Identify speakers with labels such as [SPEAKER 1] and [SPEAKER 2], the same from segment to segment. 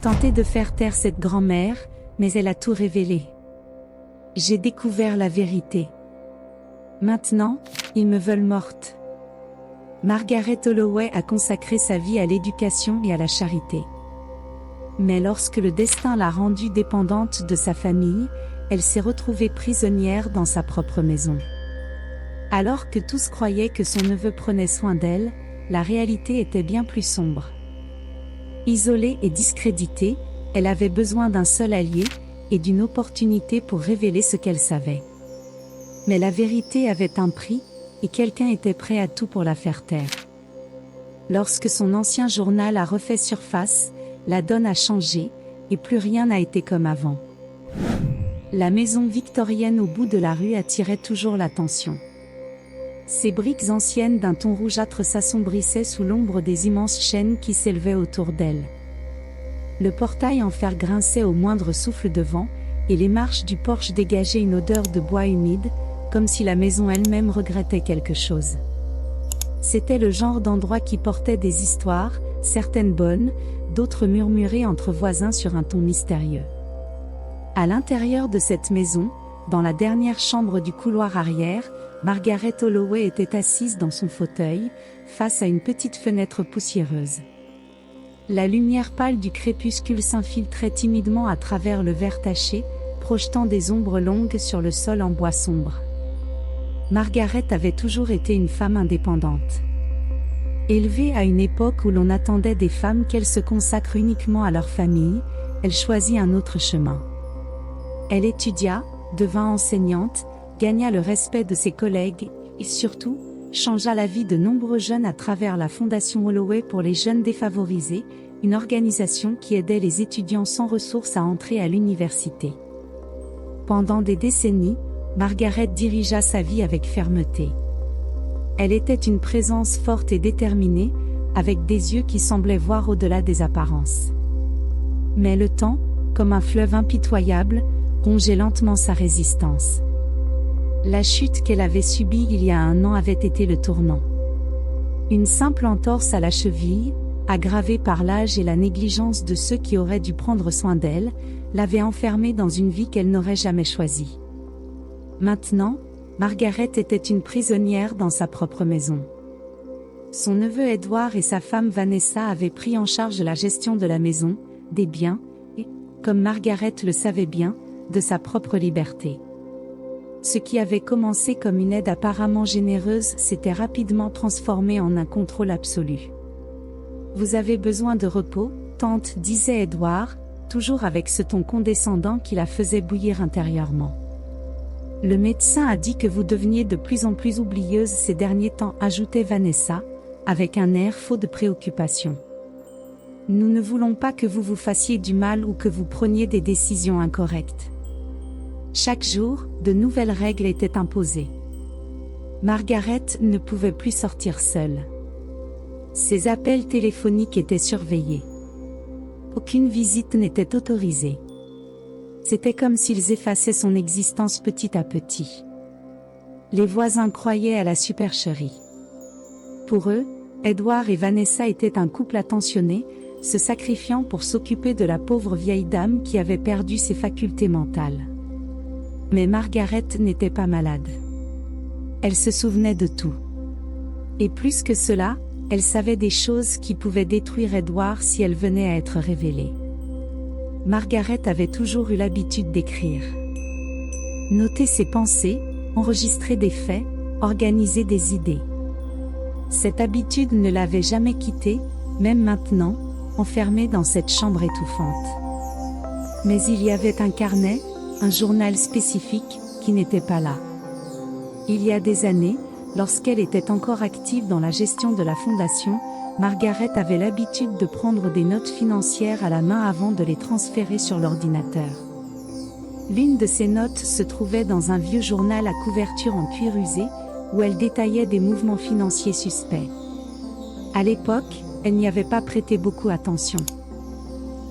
[SPEAKER 1] tenté de faire taire cette grand-mère, mais elle a tout révélé. J'ai découvert la vérité. Maintenant, ils me veulent morte. Margaret Holloway a consacré sa vie à l'éducation et à la charité. Mais lorsque le destin l'a rendue dépendante de sa famille, elle s'est retrouvée prisonnière dans sa propre maison. Alors que tous croyaient que son neveu prenait soin d'elle, la réalité était bien plus sombre. Isolée et discréditée, elle avait besoin d'un seul allié, et d'une opportunité pour révéler ce qu'elle savait. Mais la vérité avait un prix, et quelqu'un était prêt à tout pour la faire taire. Lorsque son ancien journal a refait surface, la donne a changé, et plus rien n'a été comme avant. La maison victorienne au bout de la rue attirait toujours l'attention. Ses briques anciennes d'un ton rougeâtre s'assombrissaient sous l'ombre des immenses chênes qui s'élevaient autour d'elle. Le portail en fer grinçait au moindre souffle de vent, et les marches du porche dégageaient une odeur de bois humide, comme si la maison elle-même regrettait quelque chose. C'était le genre d'endroit qui portait des histoires, certaines bonnes, d'autres murmurées entre voisins sur un ton mystérieux. À l'intérieur de cette maison, dans la dernière chambre du couloir arrière, Margaret Holloway était assise dans son fauteuil, face à une petite fenêtre poussiéreuse. La lumière pâle du crépuscule s'infiltrait timidement à travers le verre taché, projetant des ombres longues sur le sol en bois sombre. Margaret avait toujours été une femme indépendante. Élevée à une époque où l'on attendait des femmes qu'elles se consacrent uniquement à leur famille, elle choisit un autre chemin. Elle étudia, devint enseignante, gagna le respect de ses collègues, et surtout, changea la vie de nombreux jeunes à travers la Fondation Holloway pour les jeunes défavorisés, une organisation qui aidait les étudiants sans ressources à entrer à l'université. Pendant des décennies, Margaret dirigea sa vie avec fermeté. Elle était une présence forte et déterminée, avec des yeux qui semblaient voir au-delà des apparences. Mais le temps, comme un fleuve impitoyable, rongeait lentement sa résistance. La chute qu'elle avait subie il y a 1 an avait été le tournant. Une simple entorse à la cheville, aggravée par l'âge et la négligence de ceux qui auraient dû prendre soin d'elle, l'avait enfermée dans une vie qu'elle n'aurait jamais choisie. Maintenant, Margaret était une prisonnière dans sa propre maison. Son neveu Edward et sa femme Vanessa avaient pris en charge la gestion de la maison, des biens, et, comme Margaret le savait bien, de sa propre liberté. Ce qui avait commencé comme une aide apparemment généreuse s'était rapidement transformé en un contrôle absolu. « Vous avez besoin de repos, tante, disait Edward, toujours avec ce ton condescendant qui la faisait bouillir intérieurement. Le médecin a dit que vous deveniez de plus en plus oublieuse ces derniers temps, ajoutait Vanessa, avec un air faux de préoccupation. Nous ne voulons pas que vous vous fassiez du mal ou que vous preniez des décisions incorrectes. Chaque jour, de nouvelles règles étaient imposées. Margaret ne pouvait plus sortir seule. Ses appels téléphoniques étaient surveillés. Aucune visite n'était autorisée. C'était comme s'ils effaçaient son existence petit à petit. Les voisins croyaient à la supercherie. Pour eux, Edward et Vanessa étaient un couple attentionné, se sacrifiant pour s'occuper de la pauvre vieille dame qui avait perdu ses facultés mentales. Mais Margaret n'était pas malade. Elle se souvenait de tout. Et plus que cela, elle savait des choses qui pouvaient détruire Edward si elles venaient à être révélées. Margaret avait toujours eu l'habitude d'écrire. Noter ses pensées, enregistrer des faits, organiser des idées. Cette habitude ne l'avait jamais quittée, même maintenant, enfermée dans cette chambre étouffante. Mais il y avait un carnet, un journal spécifique, qui n'était pas là. Il y a des années, lorsqu'elle était encore active dans la gestion de la fondation, Margaret avait l'habitude de prendre des notes financières à la main avant de les transférer sur l'ordinateur. L'une de ces notes se trouvait dans un vieux journal à couverture en cuir usé, où elle détaillait des mouvements financiers suspects. À l'époque, elle n'y avait pas prêté beaucoup attention.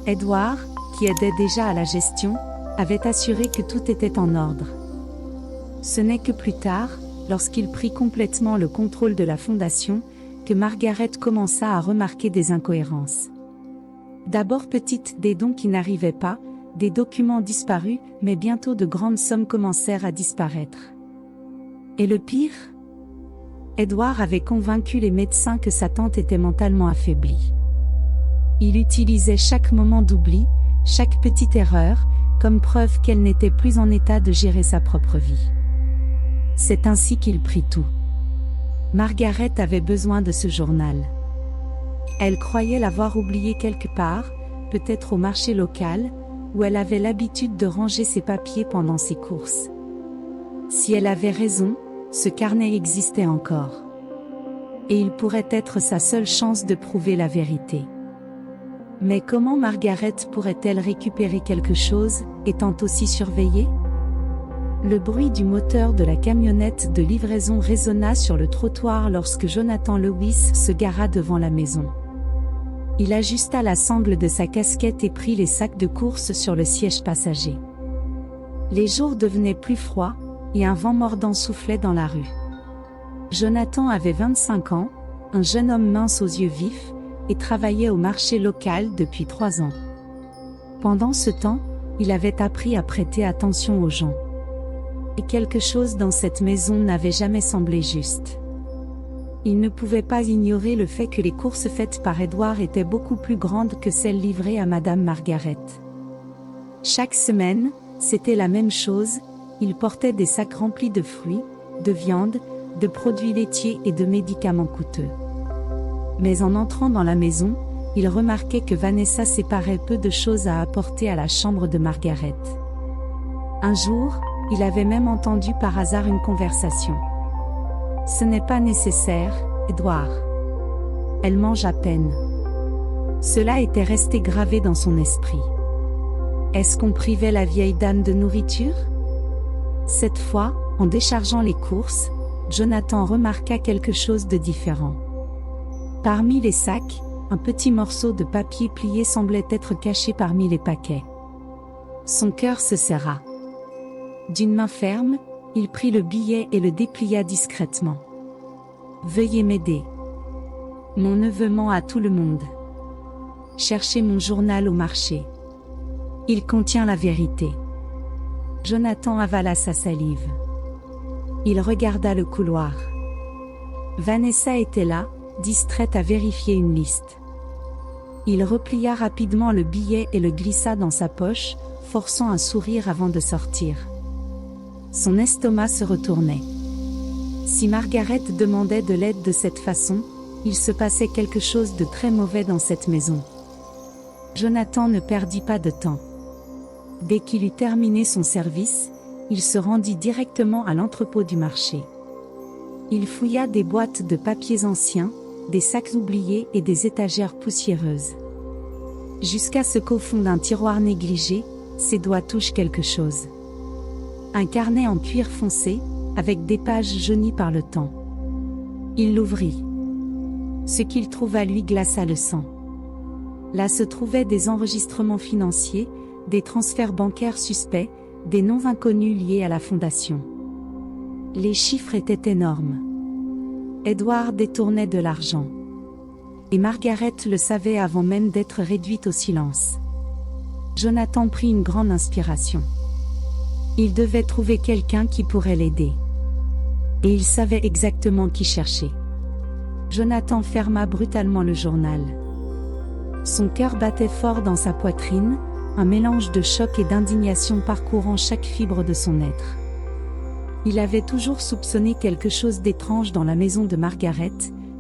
[SPEAKER 1] Edward, qui aidait déjà à la gestion, avait assuré que tout était en ordre. Ce n'est que plus tard, lorsqu'il prit complètement le contrôle de la fondation, que Margaret commença à remarquer des incohérences. D'abord des dons qui n'arrivaient pas, des documents disparus, mais bientôt de grandes sommes commencèrent à disparaître. Et le pire ? Edward avait convaincu les médecins que sa tante était mentalement affaiblie. Il utilisait chaque moment d'oubli, chaque petite erreur, comme preuve qu'elle n'était plus en état de gérer sa propre vie. C'est ainsi qu'il prit tout. Margaret avait besoin de ce journal. Elle croyait l'avoir oublié quelque part, peut-être au marché local, où elle avait l'habitude de ranger ses papiers pendant ses courses. Si elle avait raison, ce carnet existait encore. Et il pourrait être sa seule chance de prouver la vérité. Mais comment Margaret pourrait-elle récupérer quelque chose, étant aussi surveillée ? Le bruit du moteur de la camionnette de livraison résonna sur le trottoir lorsque Jonathan Lewis se gara devant la maison. Il ajusta la sangle de sa casquette et prit les sacs de course sur le siège passager. Les jours devenaient plus froids, et un vent mordant soufflait dans la rue. Jonathan avait 25 ans, un jeune homme mince aux yeux vifs, et travaillait au marché local depuis 3 ans. Pendant ce temps, il avait appris à prêter attention aux gens. Et quelque chose dans cette maison n'avait jamais semblé juste. Il ne pouvait pas ignorer le fait que les courses faites par Edward étaient beaucoup plus grandes que celles livrées à Madame Margaret. Chaque semaine, c'était la même chose, il portait des sacs remplis de fruits, de viande, de produits laitiers et de médicaments coûteux. Mais en entrant dans la maison, il remarquait que Vanessa séparait peu de choses à apporter à la chambre de Margaret. Un jour, il avait même entendu par hasard une conversation. « Ce n'est pas nécessaire, Edward. Elle mange à peine. » Cela était resté gravé dans son esprit. Est-ce qu'on privait la vieille dame de nourriture ? Cette fois, en déchargeant les courses, Jonathan remarqua quelque chose de différent. Parmi les sacs, un petit morceau de papier plié semblait être caché parmi les paquets. Son cœur se serra. D'une main ferme, il prit le billet et le déplia discrètement. « Veuillez m'aider. Mon neveu ment à tout le monde. Cherchez mon journal au marché. Il contient la vérité. » Jonathan avala sa salive. Il regarda le couloir. Vanessa était là, distraite à vérifier une liste. Il replia rapidement le billet et le glissa dans sa poche, forçant un sourire avant de sortir. Son estomac se retournait. Si Margaret demandait de l'aide de cette façon, il se passait quelque chose de très mauvais dans cette maison. Jonathan ne perdit pas de temps. Dès qu'il eut terminé son service, il se rendit directement à l'entrepôt du marché. Il fouilla des boîtes de papiers anciens, des sacs oubliés et des étagères poussiéreuses. Jusqu'à ce qu'au fond d'un tiroir négligé, ses doigts touchent quelque chose. Un carnet en cuir foncé, avec des pages jaunies par le temps. Il l'ouvrit. Ce qu'il trouva lui glaça le sang. Là se trouvaient des enregistrements financiers, des transferts bancaires suspects, des noms inconnus liés à la fondation. Les chiffres étaient énormes. Edward détournait de l'argent. Et Margaret le savait avant même d'être réduite au silence. Jonathan prit une grande inspiration. Il devait trouver quelqu'un qui pourrait l'aider. Et il savait exactement qui chercher. Jonathan ferma brutalement le journal. Son cœur battait fort dans sa poitrine, un mélange de choc et d'indignation parcourant chaque fibre de son être. Il avait toujours soupçonné quelque chose d'étrange dans la maison de Margaret,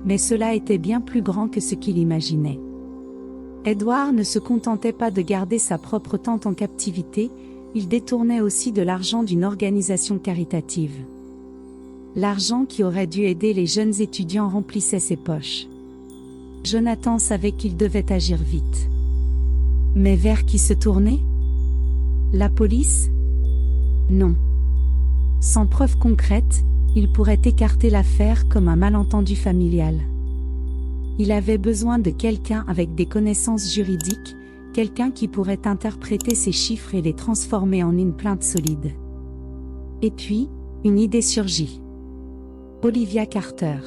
[SPEAKER 1] mais cela était bien plus grand que ce qu'il imaginait. Edward ne se contentait pas de garder sa propre tante en captivité, il détournait aussi de l'argent d'une organisation caritative. L'argent qui aurait dû aider les jeunes étudiants remplissait ses poches. Jonathan savait qu'il devait agir vite. Mais vers qui se tourner ? La police ? Non. Sans preuve concrète, il pourrait écarter l'affaire comme un malentendu familial. Il avait besoin de quelqu'un avec des connaissances juridiques, quelqu'un qui pourrait interpréter ces chiffres et les transformer en une plainte solide. Et puis, une idée surgit. Olivia Carter.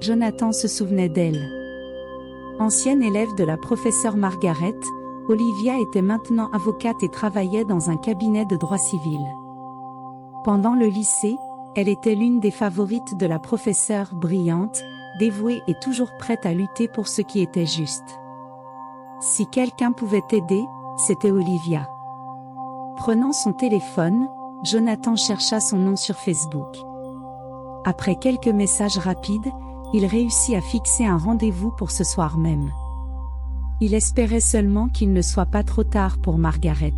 [SPEAKER 1] Jonathan se souvenait d'elle. Ancienne élève de la professeure Margaret, Olivia était maintenant avocate et travaillait dans un cabinet de droit civil. Pendant le lycée, elle était l'une des favorites de la professeure, brillante, dévouée et toujours prête à lutter pour ce qui était juste. Si quelqu'un pouvait aider, c'était Olivia. Prenant son téléphone, Jonathan chercha son nom sur Facebook. Après quelques messages rapides, il réussit à fixer un rendez-vous pour ce soir même. Il espérait seulement qu'il ne soit pas trop tard pour Margaret.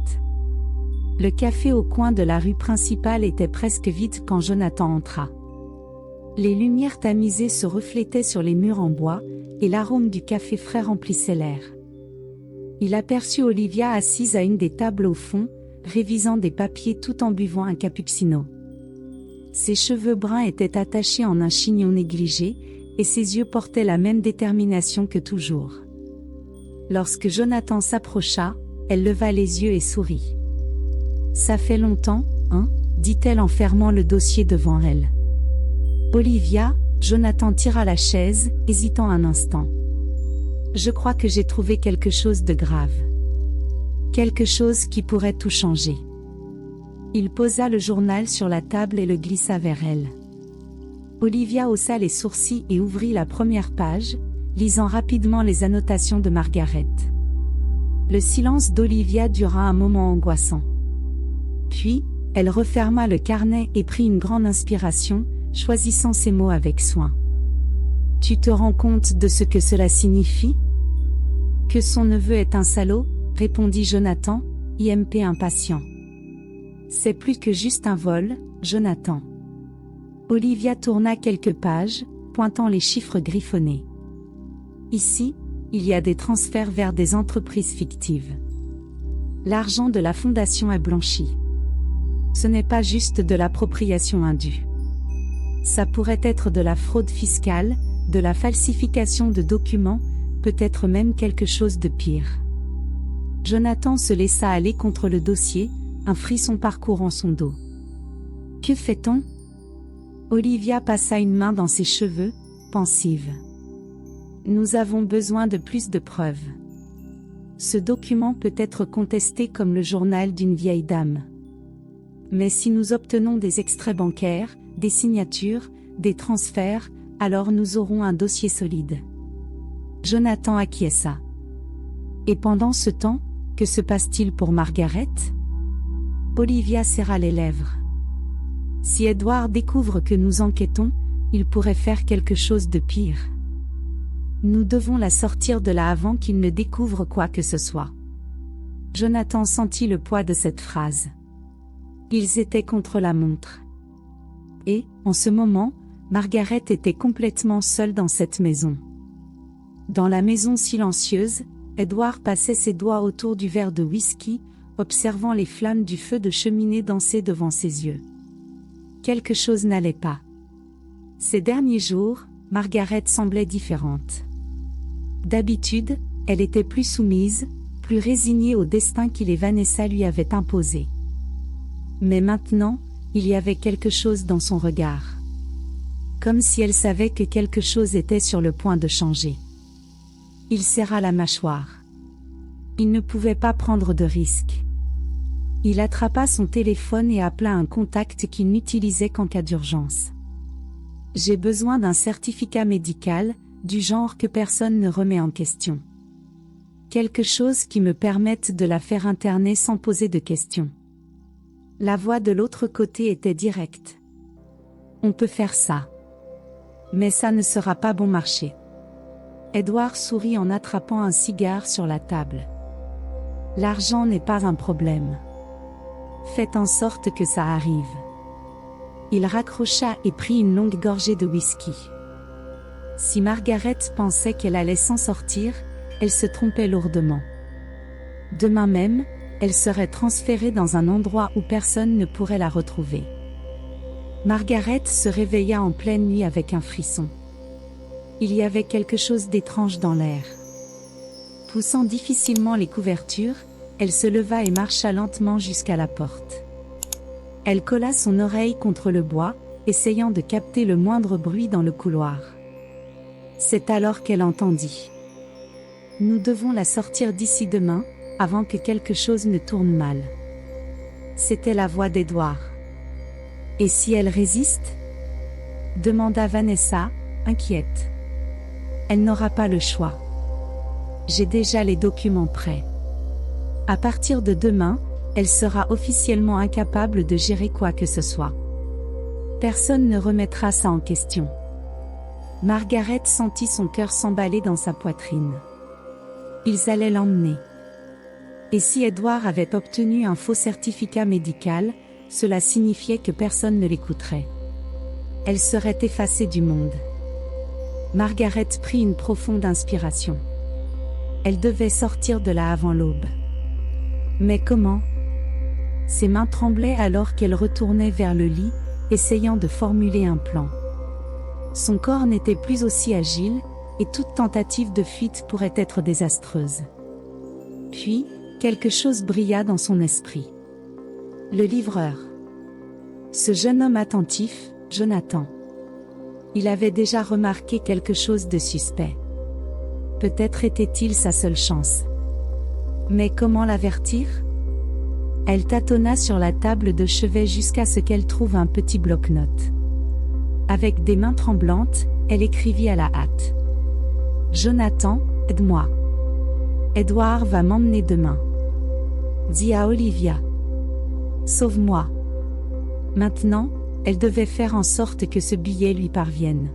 [SPEAKER 1] Le café au coin de la rue principale était presque vide quand Jonathan entra. Les lumières tamisées se reflétaient sur les murs en bois, et l'arôme du café frais remplissait l'air. Il aperçut Olivia assise à une des tables au fond, révisant des papiers tout en buvant un cappuccino. Ses cheveux bruns étaient attachés en un chignon négligé, et ses yeux portaient la même détermination que toujours. Lorsque Jonathan s'approcha, elle leva les yeux et sourit. « Ça fait longtemps, hein ?» dit-elle en fermant le dossier devant elle. Olivia, Jonathan tira la chaise, hésitant un instant. « Je crois que j'ai trouvé quelque chose de grave. Quelque chose qui pourrait tout changer. » Il posa le journal sur la table et le glissa vers elle. Olivia haussa les sourcils et ouvrit la première page, lisant rapidement les annotations de Margaret. Le silence d'Olivia dura un moment angoissant. Puis, elle referma le carnet et prit une grande inspiration, choisissant ses mots avec soin. « Tu te rends compte de ce que cela signifie ? » « Que son neveu est un salaud, » répondit Jonathan, IMP impatient. « C'est plus que juste un vol, Jonathan. » Olivia tourna quelques pages, pointant les chiffres griffonnés. Ici, il y a des transferts vers des entreprises fictives. L'argent de la fondation est blanchi. Ce n'est pas juste de l'appropriation indue. Ça pourrait être de la fraude fiscale, de la falsification de documents, peut-être même quelque chose de pire. Jonathan se laissa aller contre le dossier, un frisson parcourant son dos. « Que fait-on » Olivia passa une main dans ses cheveux, pensive. « Nous avons besoin de plus de preuves. Ce document peut être contesté comme le journal d'une vieille dame. Mais si nous obtenons des extraits bancaires, des signatures, des transferts, alors nous aurons un dossier solide. » Jonathan acquiesça. Et pendant ce temps, que se passe-t-il pour Margaret ? Olivia serra les lèvres. Si Edward découvre que nous enquêtons, il pourrait faire quelque chose de pire. Nous devons la sortir de là avant qu'il ne découvre quoi que ce soit. Jonathan sentit le poids de cette phrase. Ils étaient contre la montre. Et, en ce moment, Margaret était complètement seule dans cette maison. Dans la maison silencieuse, Edward passait ses doigts autour du verre de whisky, observant les flammes du feu de cheminée danser devant ses yeux. Quelque chose n'allait pas. Ces derniers jours, Margaret semblait différente. D'habitude, elle était plus soumise, plus résignée au destin qu'il et Vanessa lui avaient imposé. Mais maintenant, il y avait quelque chose dans son regard. Comme si elle savait que quelque chose était sur le point de changer. Il serra la mâchoire. Il ne pouvait pas prendre de risque. Il attrapa son téléphone et appela un contact qu'il n'utilisait qu'en cas d'urgence. « J'ai besoin d'un certificat médical, du genre que personne ne remet en question. Quelque chose qui me permette de la faire interner sans poser de questions. » La voix de l'autre côté était directe. « On peut faire ça. Mais ça ne sera pas bon marché. » Edward sourit en attrapant un cigare sur la table. « L'argent n'est pas un problème. Faites en sorte que ça arrive. » Il raccrocha et prit une longue gorgée de whisky. Si Margaret pensait qu'elle allait s'en sortir, elle se trompait lourdement. Demain même, elle serait transférée dans un endroit où personne ne pourrait la retrouver. Margaret se réveilla en pleine nuit avec un frisson. Il y avait quelque chose d'étrange dans l'air. Poussant difficilement les couvertures, elle se leva et marcha lentement jusqu'à la porte. Elle colla son oreille contre le bois, essayant de capter le moindre bruit dans le couloir. C'est alors qu'elle entendit. Nous devons la sortir d'ici demain, avant que quelque chose ne tourne mal. C'était la voix d'Edward. Et si elle résiste? Demanda Vanessa, inquiète. Elle n'aura pas le choix. J'ai déjà les documents prêts. À partir de demain, elle sera officiellement incapable de gérer quoi que ce soit. Personne ne remettra ça en question. Margaret sentit son cœur s'emballer dans sa poitrine. Ils allaient l'emmener. Et si Edward avait obtenu un faux certificat médical, cela signifiait que personne ne l'écouterait. Elle serait effacée du monde. Margaret prit une profonde inspiration. Elle devait sortir de là avant l'aube. Mais comment? Ses mains tremblaient alors qu'elle retournait vers le lit, essayant de formuler un plan. Son corps n'était plus aussi agile, et toute tentative de fuite pourrait être désastreuse. Puis, quelque chose brilla dans son esprit. Le livreur. Ce jeune homme attentif, Jonathan. Il avait déjà remarqué quelque chose de suspect. Peut-être était-il sa seule chance. Mais comment l'avertir? Elle tâtonna sur la table de chevet jusqu'à ce qu'elle trouve un petit bloc-notes. Avec des mains tremblantes, elle écrivit à la hâte. Jonathan, aide-moi. Edward va m'emmener demain. Dis à Olivia. Sauve-moi. Maintenant, elle devait faire en sorte que ce billet lui parvienne.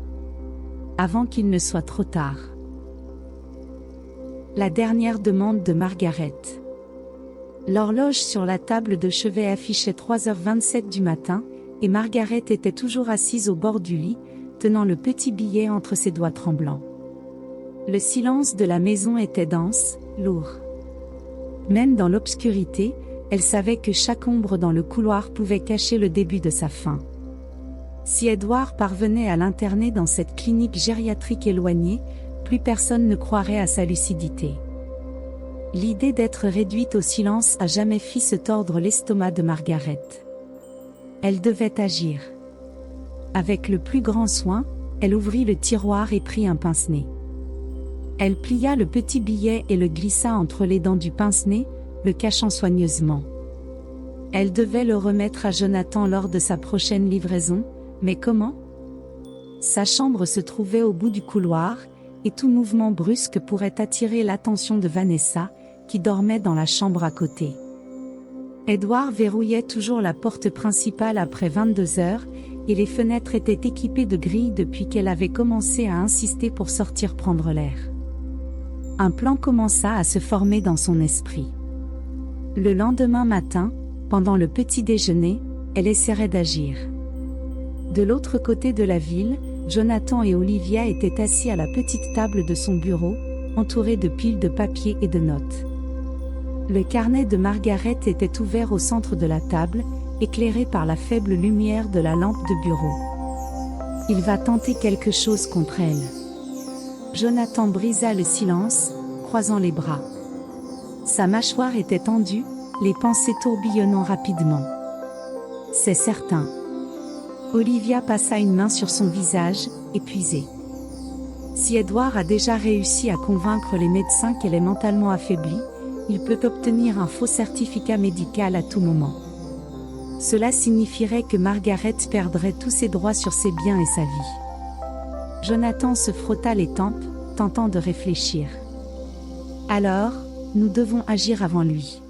[SPEAKER 1] Avant qu'il ne soit trop tard. La dernière demande de Margaret. L'horloge sur la table de chevet affichait 3h27 du matin, et Margaret était toujours assise au bord du lit, tenant le petit billet entre ses doigts tremblants. Le silence de la maison était dense, lourd. Même dans l'obscurité, elle savait que chaque ombre dans le couloir pouvait cacher le début de sa fin. Si Edward parvenait à l'interner dans cette clinique gériatrique éloignée, plus personne ne croirait à sa lucidité. L'idée d'être réduite au silence a jamais fait se tordre l'estomac de Margaret. Elle devait agir. Avec le plus grand soin, elle ouvrit le tiroir et prit un pince-nez. Elle plia le petit billet et le glissa entre les dents du pince-nez, le cachant soigneusement. Elle devait le remettre à Jonathan lors de sa prochaine livraison, mais comment? Sa chambre se trouvait au bout du couloir, et tout mouvement brusque pourrait attirer l'attention de Vanessa, qui dormait dans la chambre à côté. Edward verrouillait toujours la porte principale après 22 heures, et les fenêtres étaient équipées de grilles depuis qu'elle avait commencé à insister pour sortir prendre l'air. Un plan commença à se former dans son esprit. Le lendemain matin, pendant le petit déjeuner, elle essaierait d'agir. De l'autre côté de la ville, Jonathan et Olivia étaient assis à la petite table de son bureau, entourés de piles de papier et de notes. Le carnet de Margaret était ouvert au centre de la table, éclairé par la faible lumière de la lampe de bureau. Il va tenter quelque chose contre elle. Jonathan brisa le silence, croisant les bras. Sa mâchoire était tendue, les pensées tourbillonnant rapidement. C'est certain. Olivia passa une main sur son visage, épuisée. Si Edward a déjà réussi à convaincre les médecins qu'elle est mentalement affaiblie, il peut obtenir un faux certificat médical à tout moment. Cela signifierait que Margaret perdrait tous ses droits sur ses biens et sa vie. Jonathan se frotta les tempes, tentant de réfléchir. Alors, nous devons agir avant lui.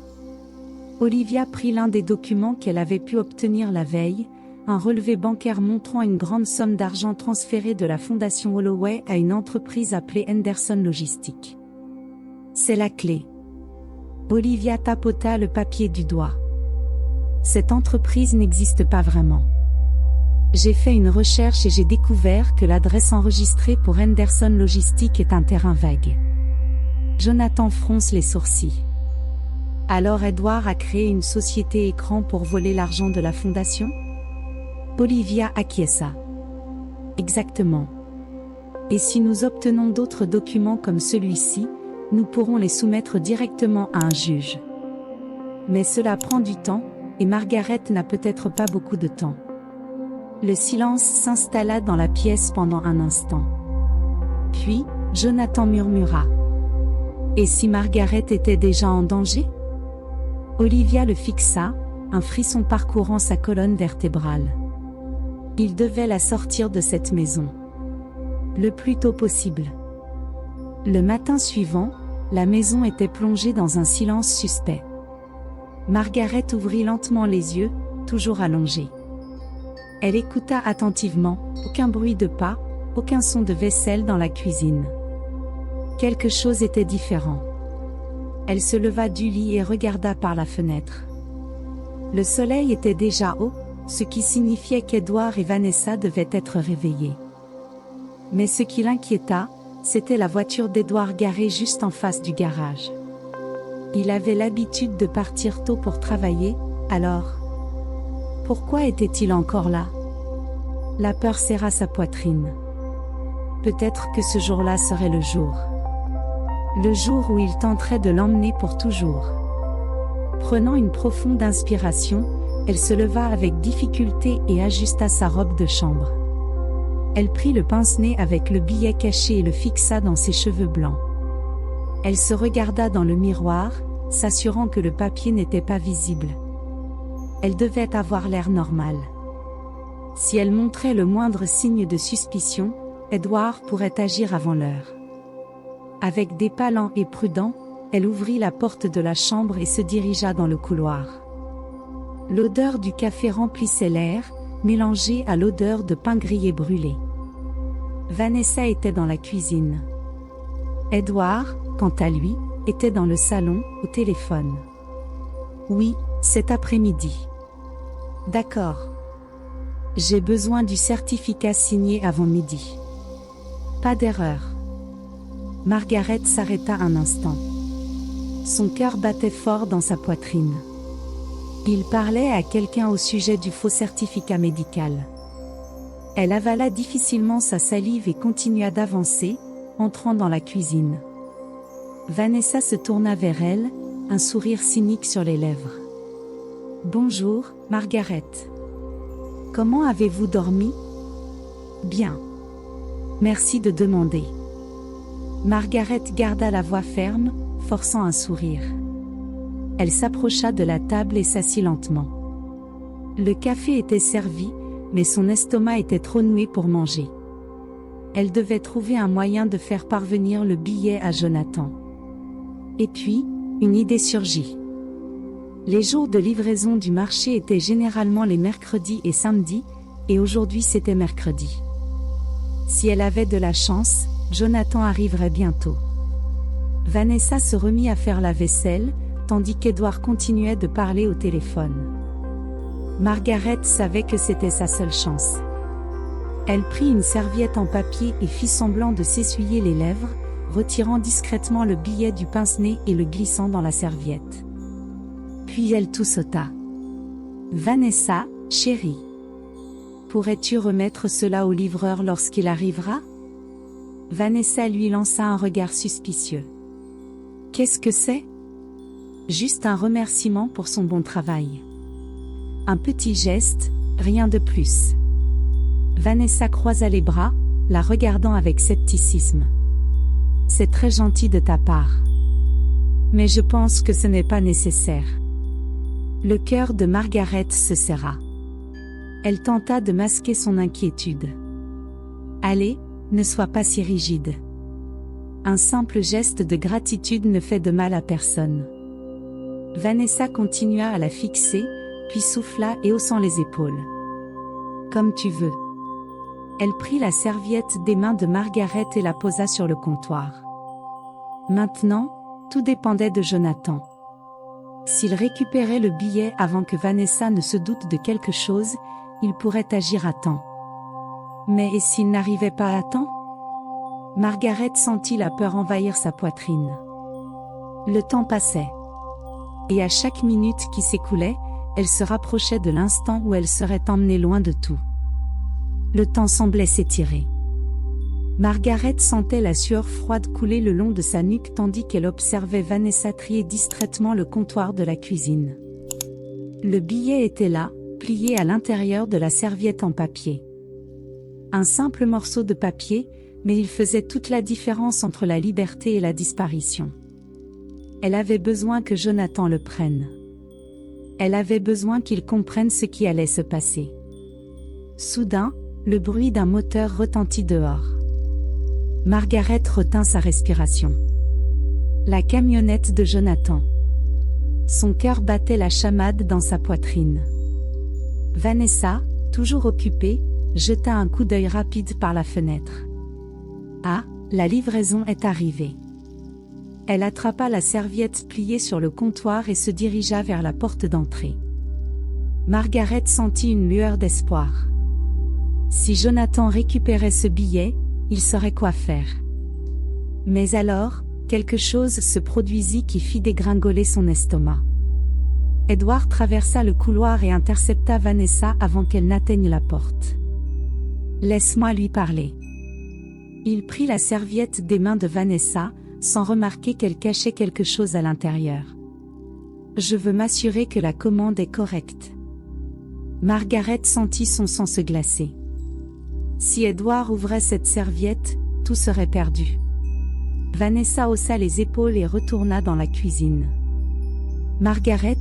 [SPEAKER 1] Olivia prit l'un des documents qu'elle avait pu obtenir la veille, un relevé bancaire montrant une grande somme d'argent transférée de la fondation Holloway à une entreprise appelée Henderson Logistique. C'est la clé. Olivia tapota le papier du doigt. Cette entreprise n'existe pas vraiment. J'ai fait une recherche et j'ai découvert que l'adresse enregistrée pour Henderson Logistique est un terrain vague. Jonathan fronce les sourcils. Alors Edward a créé une société écran pour voler l'argent de la fondation? Olivia acquiesça. Exactement. Et si nous obtenons d'autres documents comme celui-ci, nous pourrons les soumettre directement à un juge. Mais cela prend du temps, et Margaret n'a peut-être pas beaucoup de temps. Le silence s'installa dans la pièce pendant un instant. Puis, Jonathan murmura. Et si Margaret était déjà en danger? Olivia le fixa, un frisson parcourant sa colonne vertébrale. Il devait la sortir de cette maison. Le plus tôt possible. Le matin suivant, la maison était plongée dans un silence suspect. Margaret ouvrit lentement les yeux, toujours allongée. Elle écouta attentivement, aucun bruit de pas, aucun son de vaisselle dans la cuisine. Quelque chose était différent. Elle se leva du lit et regarda par la fenêtre. Le soleil était déjà haut, ce qui signifiait qu'Edward et Vanessa devaient être réveillés. Mais ce qui l'inquiéta, c'était la voiture d'Edward garée juste en face du garage. Il avait l'habitude de partir tôt pour travailler, alors pourquoi était-il encore là? La peur serra sa poitrine. Peut-être que ce jour-là serait le jour. Le jour où il tenterait de l'emmener pour toujours. Prenant une profonde inspiration, elle se leva avec difficulté et ajusta sa robe de chambre. Elle prit le pince-nez avec le billet caché et le fixa dans ses cheveux blancs. Elle se regarda dans le miroir, s'assurant que le papier n'était pas visible. Elle devait avoir l'air normal. Si elle montrait le moindre signe de suspicion, Edward pourrait agir avant l'heure. Avec des pas lents et prudents, elle ouvrit la porte de la chambre et se dirigea dans le couloir. L'odeur du café remplissait l'air, mélangée à l'odeur de pain grillé brûlé. Vanessa était dans la cuisine. Edward, quant à lui, était dans le salon, au téléphone. Oui, cet après-midi. D'accord. J'ai besoin du certificat signé avant midi. Pas d'erreur. Margaret s'arrêta un instant. Son cœur battait fort dans sa poitrine. Il parlait à quelqu'un au sujet du faux certificat médical. Elle avala difficilement sa salive et continua d'avancer, entrant dans la cuisine. Vanessa se tourna vers elle, un sourire cynique sur les lèvres. « Bonjour, Margaret. Comment avez-vous dormi? » « Bien. Merci de demander. » Margaret garda la voix ferme, forçant un sourire. Elle s'approcha de la table et s'assit lentement. Le café était servi, mais son estomac était trop noué pour manger. Elle devait trouver un moyen de faire parvenir le billet à Jonathan. Et puis, une idée surgit. Les jours de livraison du marché étaient généralement les mercredis et samedis, et aujourd'hui c'était mercredi. Si elle avait de la chance, Jonathan arriverait bientôt. Vanessa se remit à faire la vaisselle, tandis qu'Edward continuait de parler au téléphone. Margaret savait que c'était sa seule chance. Elle prit une serviette en papier et fit semblant de s'essuyer les lèvres, retirant discrètement le billet du pince-nez et le glissant dans la serviette. Puis elle toussota. « Vanessa, chérie. Pourrais-tu remettre cela au livreur lorsqu'il arrivera ?» Vanessa lui lança un regard suspicieux. « Qu'est-ce que c'est ?» Juste un remerciement pour son bon travail. Un petit geste, rien de plus. Vanessa croisa les bras, la regardant avec scepticisme. « C'est très gentil de ta part. Mais je pense que ce n'est pas nécessaire. » Le cœur de Margaret se serra. Elle tenta de masquer son inquiétude. « Allez, ne sois pas si rigide. Un simple geste de gratitude ne fait de mal à personne. » Vanessa continua à la fixer, puis souffla et haussant les épaules. « Comme tu veux. » Elle prit la serviette des mains de Margaret et la posa sur le comptoir. Maintenant, tout dépendait de Jonathan. S'il récupérait le billet avant que Vanessa ne se doute de quelque chose, il pourrait agir à temps. Mais et s'il n'arrivait pas à temps? Margaret sentit la peur envahir sa poitrine. Le temps passait. Et à chaque minute qui s'écoulait, elle se rapprochait de l'instant où elle serait emmenée loin de tout. Le temps semblait s'étirer. Margaret sentait la sueur froide couler le long de sa nuque tandis qu'elle observait Vanessa trier distraitement le comptoir de la cuisine. Le billet était là, plié à l'intérieur de la serviette en papier. Un simple morceau de papier, mais il faisait toute la différence entre la liberté et la disparition. Elle avait besoin que Jonathan le prenne. Elle avait besoin qu'il comprenne ce qui allait se passer. Soudain, le bruit d'un moteur retentit dehors. Margaret retint sa respiration. La camionnette de Jonathan. Son cœur battait la chamade dans sa poitrine. Vanessa, toujours occupée, jeta un coup d'œil rapide par la fenêtre. Ah, la livraison est arrivée. Elle attrapa la serviette pliée sur le comptoir et se dirigea vers la porte d'entrée. Margaret sentit une lueur d'espoir. Si Jonathan récupérait ce billet, il saurait quoi faire. Mais alors, quelque chose se produisit qui fit dégringoler son estomac. Edward traversa le couloir et intercepta Vanessa avant qu'elle n'atteigne la porte. « Laisse-moi lui parler. » Il prit la serviette des mains de Vanessa, sans remarquer qu'elle cachait quelque chose à l'intérieur. « Je veux m'assurer que la commande est correcte. » Margaret sentit son sang se glacer. Si Edward ouvrait cette serviette, tout serait perdu. Vanessa haussa les épaules et retourna dans la cuisine. Margaret,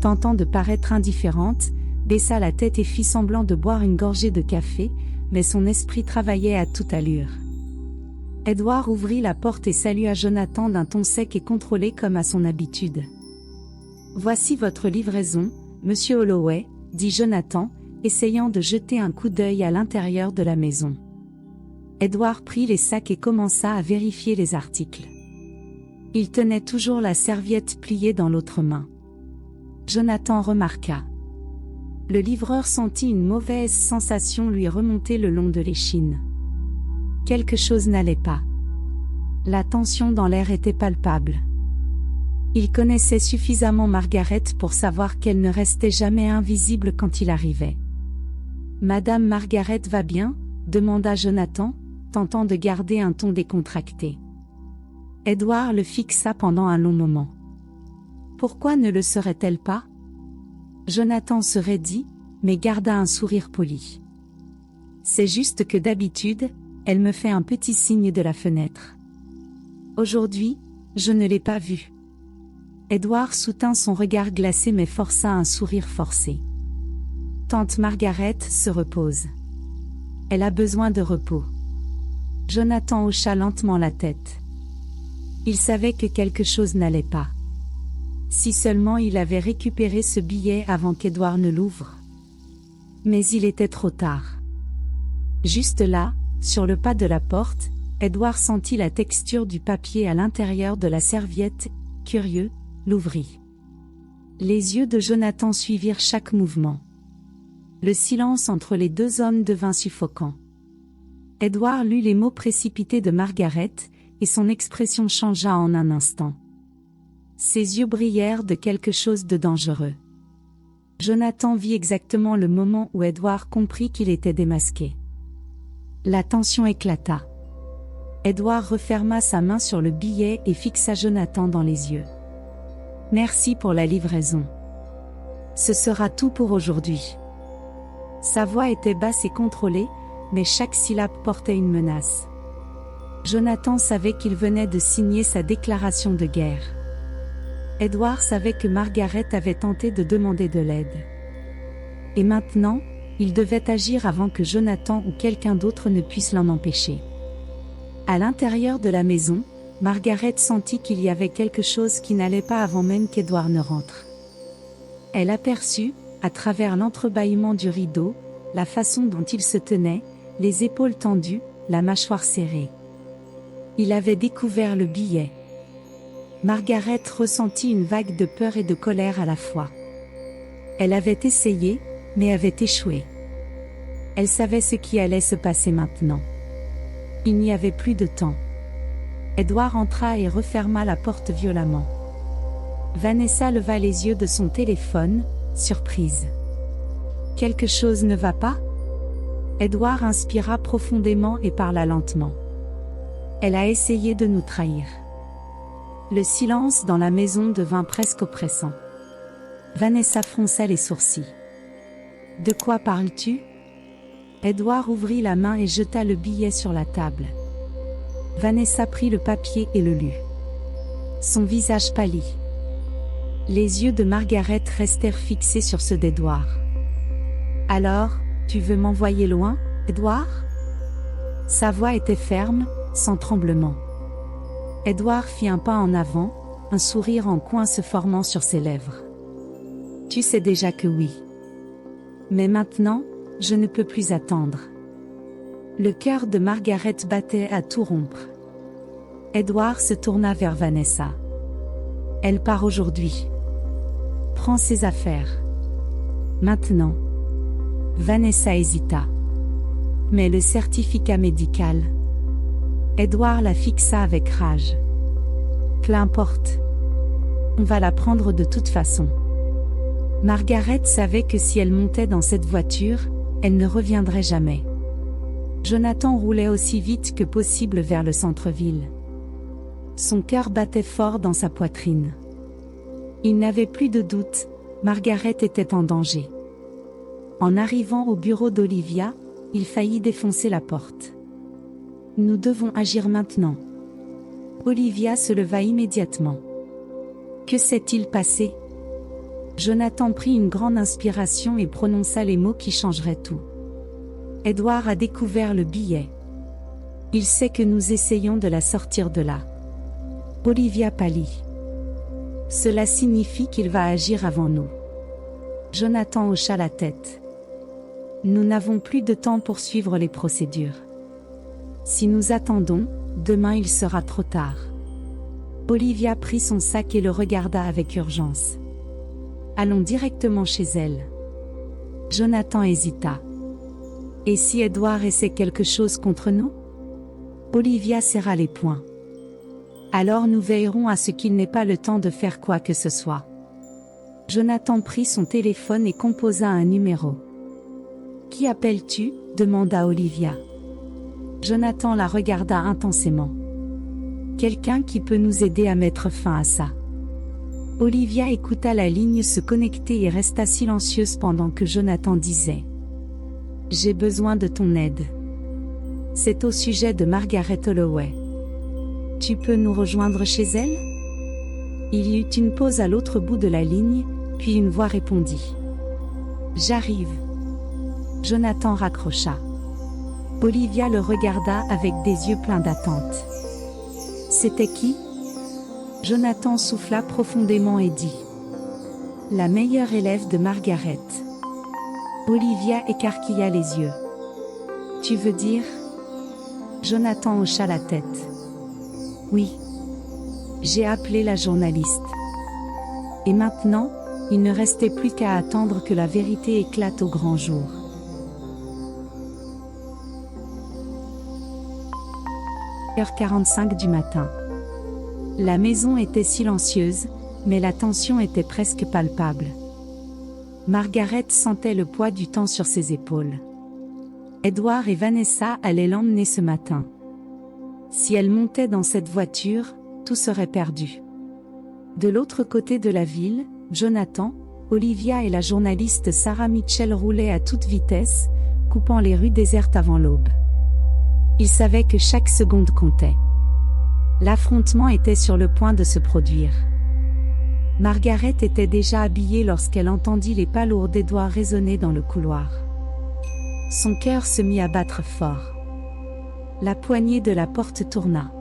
[SPEAKER 1] tentant de paraître indifférente, baissa la tête et fit semblant de boire une gorgée de café, mais son esprit travaillait à toute allure. Edward ouvrit la porte et salua Jonathan d'un ton sec et contrôlé comme à son habitude. « Voici votre livraison, Monsieur Holloway, » dit Jonathan, essayant de jeter un coup d'œil à l'intérieur de la maison. Edward prit les sacs et commença à vérifier les articles. Il tenait toujours la serviette pliée dans l'autre main. Jonathan remarqua. Le livreur sentit une mauvaise sensation lui remonter le long de l'échine. Quelque chose n'allait pas. La tension dans l'air était palpable. Il connaissait suffisamment Margaret pour savoir qu'elle ne restait jamais invisible quand il arrivait. « Madame Margaret va bien ?» demanda Jonathan, tentant de garder un ton décontracté. Edward le fixa pendant un long moment. Pourquoi ne le serait-elle pas? Jonathan se raidit, mais garda un sourire poli. C'est juste que d'habitude, elle me fait un petit signe de la fenêtre. Aujourd'hui, je ne l'ai pas vue. Edward soutint son regard glacé mais força un sourire forcé. Tante Margaret se repose. Elle a besoin de repos. Jonathan hocha lentement la tête. Il savait que quelque chose n'allait pas. Si seulement il avait récupéré ce billet avant qu'Edward ne l'ouvre. Mais il était trop tard. Juste là, sur le pas de la porte, Edward sentit la texture du papier à l'intérieur de la serviette, curieux, l'ouvrit. Les yeux de Jonathan suivirent chaque mouvement. Le silence entre les deux hommes devint suffocant. Edward lut les mots précipités de Margaret, et son expression changea en un instant. Ses yeux brillèrent de quelque chose de dangereux. Jonathan vit exactement le moment où Edward comprit qu'il était démasqué. La tension éclata. Edward referma sa main sur le billet et fixa Jonathan dans les yeux. « Merci pour la livraison. Ce sera tout pour aujourd'hui. » Sa voix était basse et contrôlée, mais chaque syllabe portait une menace. Jonathan savait qu'il venait de signer sa déclaration de guerre. Edward savait que Margaret avait tenté de demander de l'aide. Et maintenant, il devait agir avant que Jonathan ou quelqu'un d'autre ne puisse l'en empêcher. À l'intérieur de la maison, Margaret sentit qu'il y avait quelque chose qui n'allait pas avant même qu'Edward ne rentre. Elle aperçut, à travers l'entrebâillement du rideau, la façon dont il se tenait, les épaules tendues, la mâchoire serrée. Il avait découvert le billet. Margaret ressentit une vague de peur et de colère à la fois. Elle avait essayé, mais avait échoué. Elle savait ce qui allait se passer maintenant. Il n'y avait plus de temps. Edward entra et referma la porte violemment. Vanessa leva les yeux de son téléphone, surprise. « Quelque chose ne va pas ?» Edward inspira profondément et parla lentement. « Elle a essayé de nous trahir. » Le silence dans la maison devint presque oppressant. Vanessa fronça les sourcils. « De quoi parles-tu » Edward ouvrit la main et jeta le billet sur la table. Vanessa prit le papier et le lut. Son visage pâlit. Les yeux de Margaret restèrent fixés sur ceux d'Edward. « Alors, tu veux m'envoyer loin, Edward ?» Sa voix était ferme, sans tremblement. Edward fit un pas en avant, un sourire en coin se formant sur ses lèvres. « Tu sais déjà que oui. Mais maintenant, je ne peux plus attendre. » Le cœur de Margaret battait à tout rompre. Edward se tourna vers Vanessa. « Elle part aujourd'hui. Prends ses affaires. Maintenant. » Vanessa hésita. Mais le certificat médical. Edward la fixa avec rage. Qu'importe. On va la prendre de toute façon. Margaret savait que si elle montait dans cette voiture, elle ne reviendrait jamais. Jonathan roulait aussi vite que possible vers le centre-ville. Son cœur battait fort dans sa poitrine. Il n'avait plus de doute, Margaret était en danger. En arrivant au bureau d'Olivia, il faillit défoncer la porte. « Nous devons agir maintenant. » Olivia se leva immédiatement. Que s'est-il passé? Jonathan prit une grande inspiration et prononça les mots qui changeraient tout. Edward a découvert le billet. Il sait que nous essayons de la sortir de là. Olivia pâlit. Cela signifie qu'il va agir avant nous. Jonathan hocha la tête. Nous n'avons plus de temps pour suivre les procédures. Si nous attendons, demain il sera trop tard. Olivia prit son sac et le regarda avec urgence. Allons directement chez elle. Jonathan hésita. Et si Edward essaie quelque chose contre nous? Olivia serra les poings. Alors nous veillerons à ce qu'il n'ait pas le temps de faire quoi que ce soit. Jonathan prit son téléphone et composa un numéro. Qui appelles-tu? Demanda Olivia. Jonathan la regarda intensément. Quelqu'un qui peut nous aider à mettre fin à ça. Olivia écouta la ligne se connecter et resta silencieuse pendant que Jonathan disait. J'ai besoin de ton aide. C'est au sujet de Margaret Holloway. Tu peux nous rejoindre chez elle? Il y eut une pause à l'autre bout de la ligne, puis une voix répondit. J'arrive. Jonathan raccrocha. Olivia le regarda avec des yeux pleins d'attente. C'était qui? Jonathan souffla profondément et dit. La meilleure élève de Margaret. Olivia écarquilla les yeux. Tu veux dire? Jonathan hocha la tête. Oui. J'ai appelé la journaliste. Et maintenant, il ne restait plus qu'à attendre que la vérité éclate au grand jour. Heure 45 du matin. La maison était silencieuse, mais la tension était presque palpable. Margaret sentait le poids du temps sur ses épaules. Edward et Vanessa allaient l'emmener ce matin. Si elle montait dans cette voiture, tout serait perdu. De l'autre côté de la ville, Jonathan, Olivia et la journaliste Sarah Mitchell roulaient à toute vitesse, coupant les rues désertes avant l'aube. Ils savaient que chaque seconde comptait. L'affrontement était sur le point de se produire. Margaret était déjà habillée lorsqu'elle entendit les pas lourds d'Edward résonner dans le couloir. Son cœur se mit à battre fort. La poignée de la porte tourna.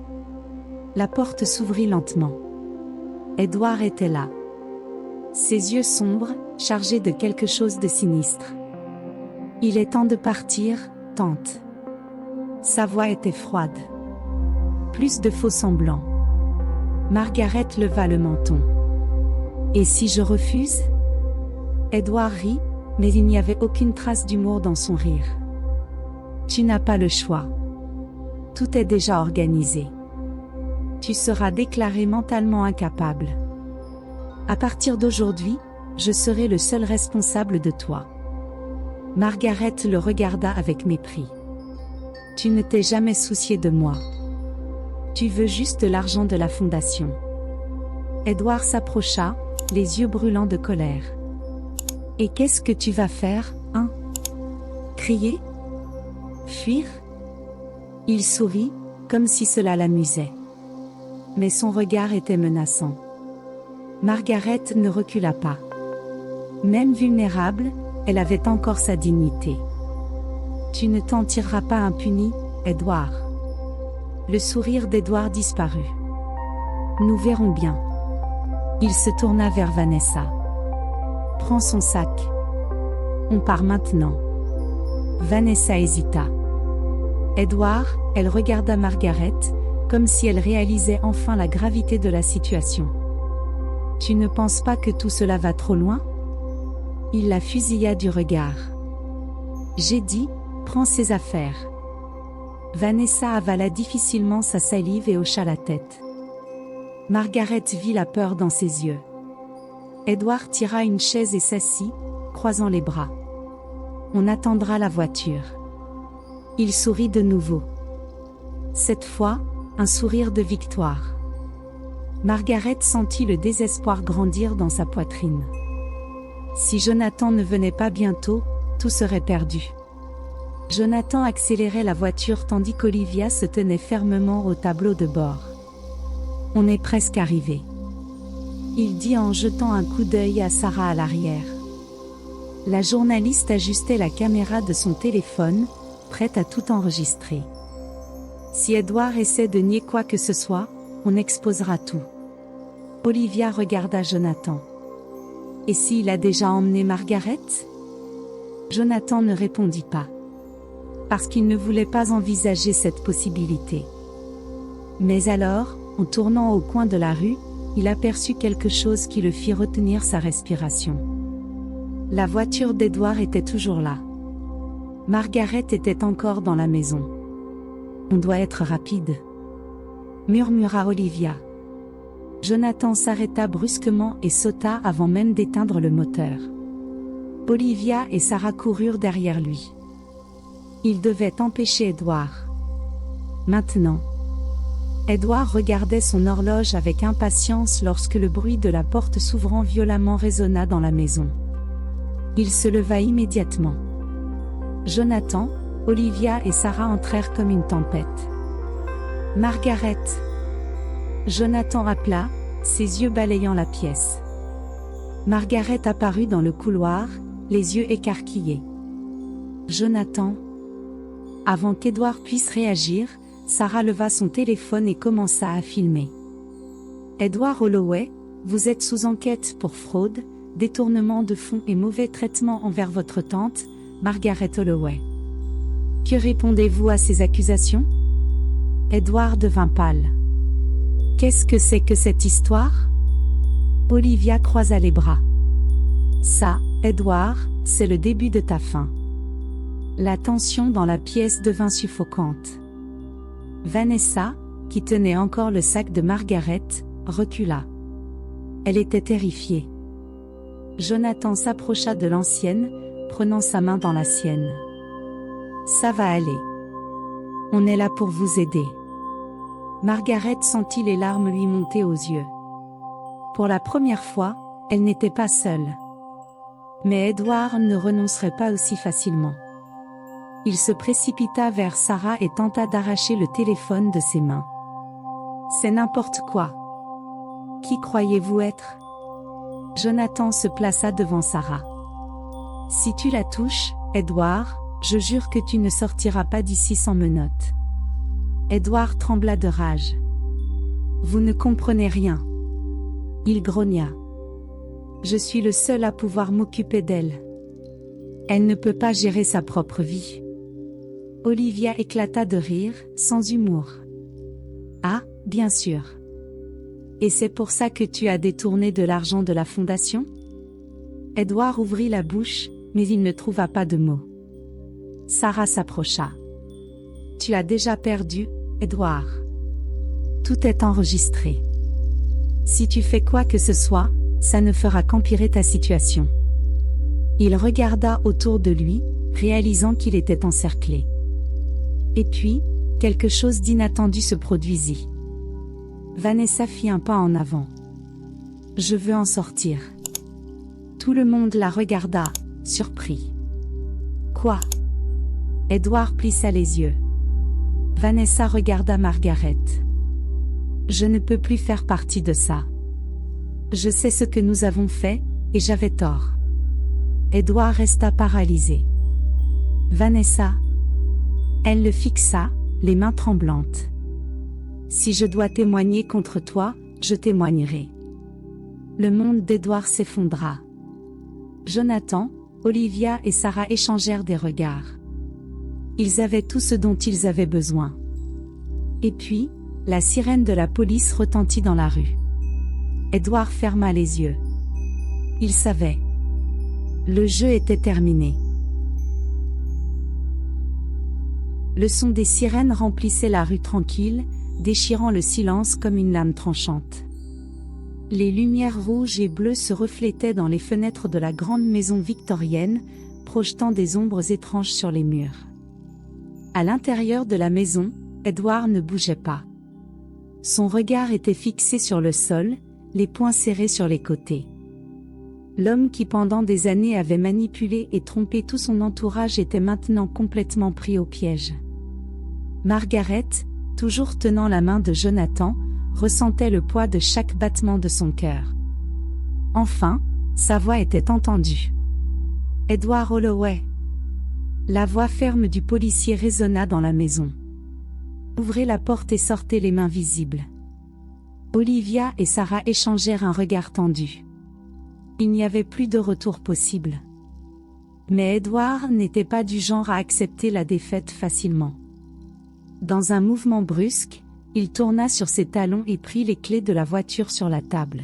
[SPEAKER 1] La porte s'ouvrit lentement. Edward était là. Ses yeux sombres, chargés de quelque chose de sinistre. Il est temps de partir, tante. Sa voix était froide. Plus de faux semblants. Margaret leva le menton. Et si je refuse? Edward rit, mais il n'y avait aucune trace d'humour dans son rire. Tu n'as pas le choix. Tout est déjà organisé. Tu seras déclaré mentalement incapable. À partir d'aujourd'hui, je serai le seul responsable de toi. Margaret le regarda avec mépris. Tu ne t'es jamais soucié de moi. Tu veux juste l'argent de la fondation. Edward s'approcha, les yeux brûlants de colère. Et qu'est-ce que tu vas faire, hein? Crier? Fuir? Il sourit, comme si cela l'amusait. Mais son regard était menaçant. Margaret ne recula pas. Même vulnérable, elle avait encore sa dignité. Tu ne t'en tireras pas impuni, Edward. Le sourire d'Edward disparut. Nous verrons bien. Il se tourna vers Vanessa. Prends son sac. On part maintenant. Vanessa hésita. Edward, elle regarda Margaret, comme si elle réalisait enfin la gravité de la situation. Tu ne penses pas que tout cela va trop loin? Il la fusilla du regard. J'ai dit, prends ses affaires. Vanessa avala difficilement sa salive et hocha la tête. Margaret vit la peur dans ses yeux. Edward tira une chaise et s'assit, croisant les bras. On attendra la voiture. Il sourit de nouveau. Cette fois, un sourire de victoire. Margaret sentit le désespoir grandir dans sa poitrine. Si Jonathan ne venait pas bientôt, tout serait perdu. Jonathan accélérait la voiture tandis qu'Olivia se tenait fermement au tableau de bord. On est presque arrivé. Il dit en jetant un coup d'œil à Sarah à l'arrière. La journaliste ajustait la caméra de son téléphone, prête à tout enregistrer. Si Edward essaie de nier quoi que ce soit, on exposera tout. Olivia regarda Jonathan. Et s'il a déjà emmené Margaret? Jonathan ne répondit pas. Parce qu'il ne voulait pas envisager cette possibilité. Mais alors, en tournant au coin de la rue, il aperçut quelque chose qui le fit retenir sa respiration. La voiture d'Edward était toujours là. Margaret était encore dans la maison. On doit être rapide, murmura Olivia. Jonathan s'arrêta brusquement et sauta avant même d'éteindre le moteur. Olivia et Sarah coururent derrière lui. Il devait empêcher Edward. Maintenant. Edward regardait son horloge avec impatience lorsque le bruit de la porte s'ouvrant violemment résonna dans la maison. Il se leva immédiatement. Jonathan, Olivia et Sarah entrèrent comme une tempête. Margaret. Jonathan appela, ses yeux balayant la pièce. Margaret apparut dans le couloir, les yeux écarquillés. Jonathan. Avant qu'Edward puisse réagir, Sarah leva son téléphone et commença à filmer. Edward Holloway, vous êtes sous enquête pour fraude, détournement de fonds et mauvais traitement envers votre tante, Margaret Holloway. Que répondez-vous à ces accusations? Edward devint pâle. Qu'est-ce que c'est que cette histoire? Olivia croisa les bras. Ça, Edward, c'est le début de ta fin. La tension dans la pièce devint suffocante. Vanessa, qui tenait encore le sac de Margaret, recula. Elle était terrifiée. Jonathan s'approcha de l'ancienne, prenant sa main dans la sienne. Ça va aller. On est là pour vous aider. Margaret sentit les larmes lui monter aux yeux. Pour la première fois, elle n'était pas seule. Mais Edward ne renoncerait pas aussi facilement. Il se précipita vers Sarah et tenta d'arracher le téléphone de ses mains. C'est n'importe quoi. Qui croyez-vous être? Jonathan se plaça devant Sarah. Si tu la touches, Edward, je jure que tu ne sortiras pas d'ici sans menottes. Edward trembla de rage. Vous ne comprenez rien. Il grogna. Je suis le seul à pouvoir m'occuper d'elle. Elle ne peut pas gérer sa propre vie. Olivia éclata de rire, sans humour. Ah, bien sûr. Et c'est pour ça que tu as détourné de l'argent de la fondation? Edward ouvrit la bouche, mais il ne trouva pas de mots. Sarah s'approcha. Tu as déjà perdu, Edward. Tout est enregistré. Si tu fais quoi que ce soit, ça ne fera qu'empirer ta situation. Il regarda autour de lui, réalisant qu'il était encerclé. Et puis, quelque chose d'inattendu se produisit. Vanessa fit un pas en avant. Je veux en sortir. Tout le monde la regarda, surpris. Quoi? Edward plissa les yeux. Vanessa regarda Margaret. Je ne peux plus faire partie de ça. Je sais ce que nous avons fait, et j'avais tort. Edward resta paralysé. Vanessa. Elle le fixa, les mains tremblantes. Si je dois témoigner contre toi, je témoignerai. Le monde d'Edward s'effondra. Jonathan, Olivia et Sarah échangèrent des regards. Ils avaient tout ce dont ils avaient besoin. Et puis, la sirène de la police retentit dans la rue. Edward ferma les yeux. Il savait. Le jeu était terminé. Le son des sirènes remplissait la rue tranquille, déchirant le silence comme une lame tranchante. Les lumières rouges et bleues se reflétaient dans les fenêtres de la grande maison victorienne, projetant des ombres étranges sur les murs. À l'intérieur de la maison, Edward ne bougeait pas. Son regard était fixé sur le sol, les poings serrés sur les côtés. L'homme qui pendant des années avait manipulé et trompé tout son entourage était maintenant complètement pris au piège. Margaret, toujours tenant la main de Jonathan, ressentait le poids de chaque battement de son cœur. Enfin, sa voix était entendue. « Edward Holloway !» La voix ferme du policier résonna dans la maison. « Ouvrez la porte et sortez les mains visibles. » Olivia et Sarah échangèrent un regard tendu. Il n'y avait plus de retour possible. Mais Edward n'était pas du genre à accepter la défaite facilement. Dans un mouvement brusque, il tourna sur ses talons et prit les clés de la voiture sur la table.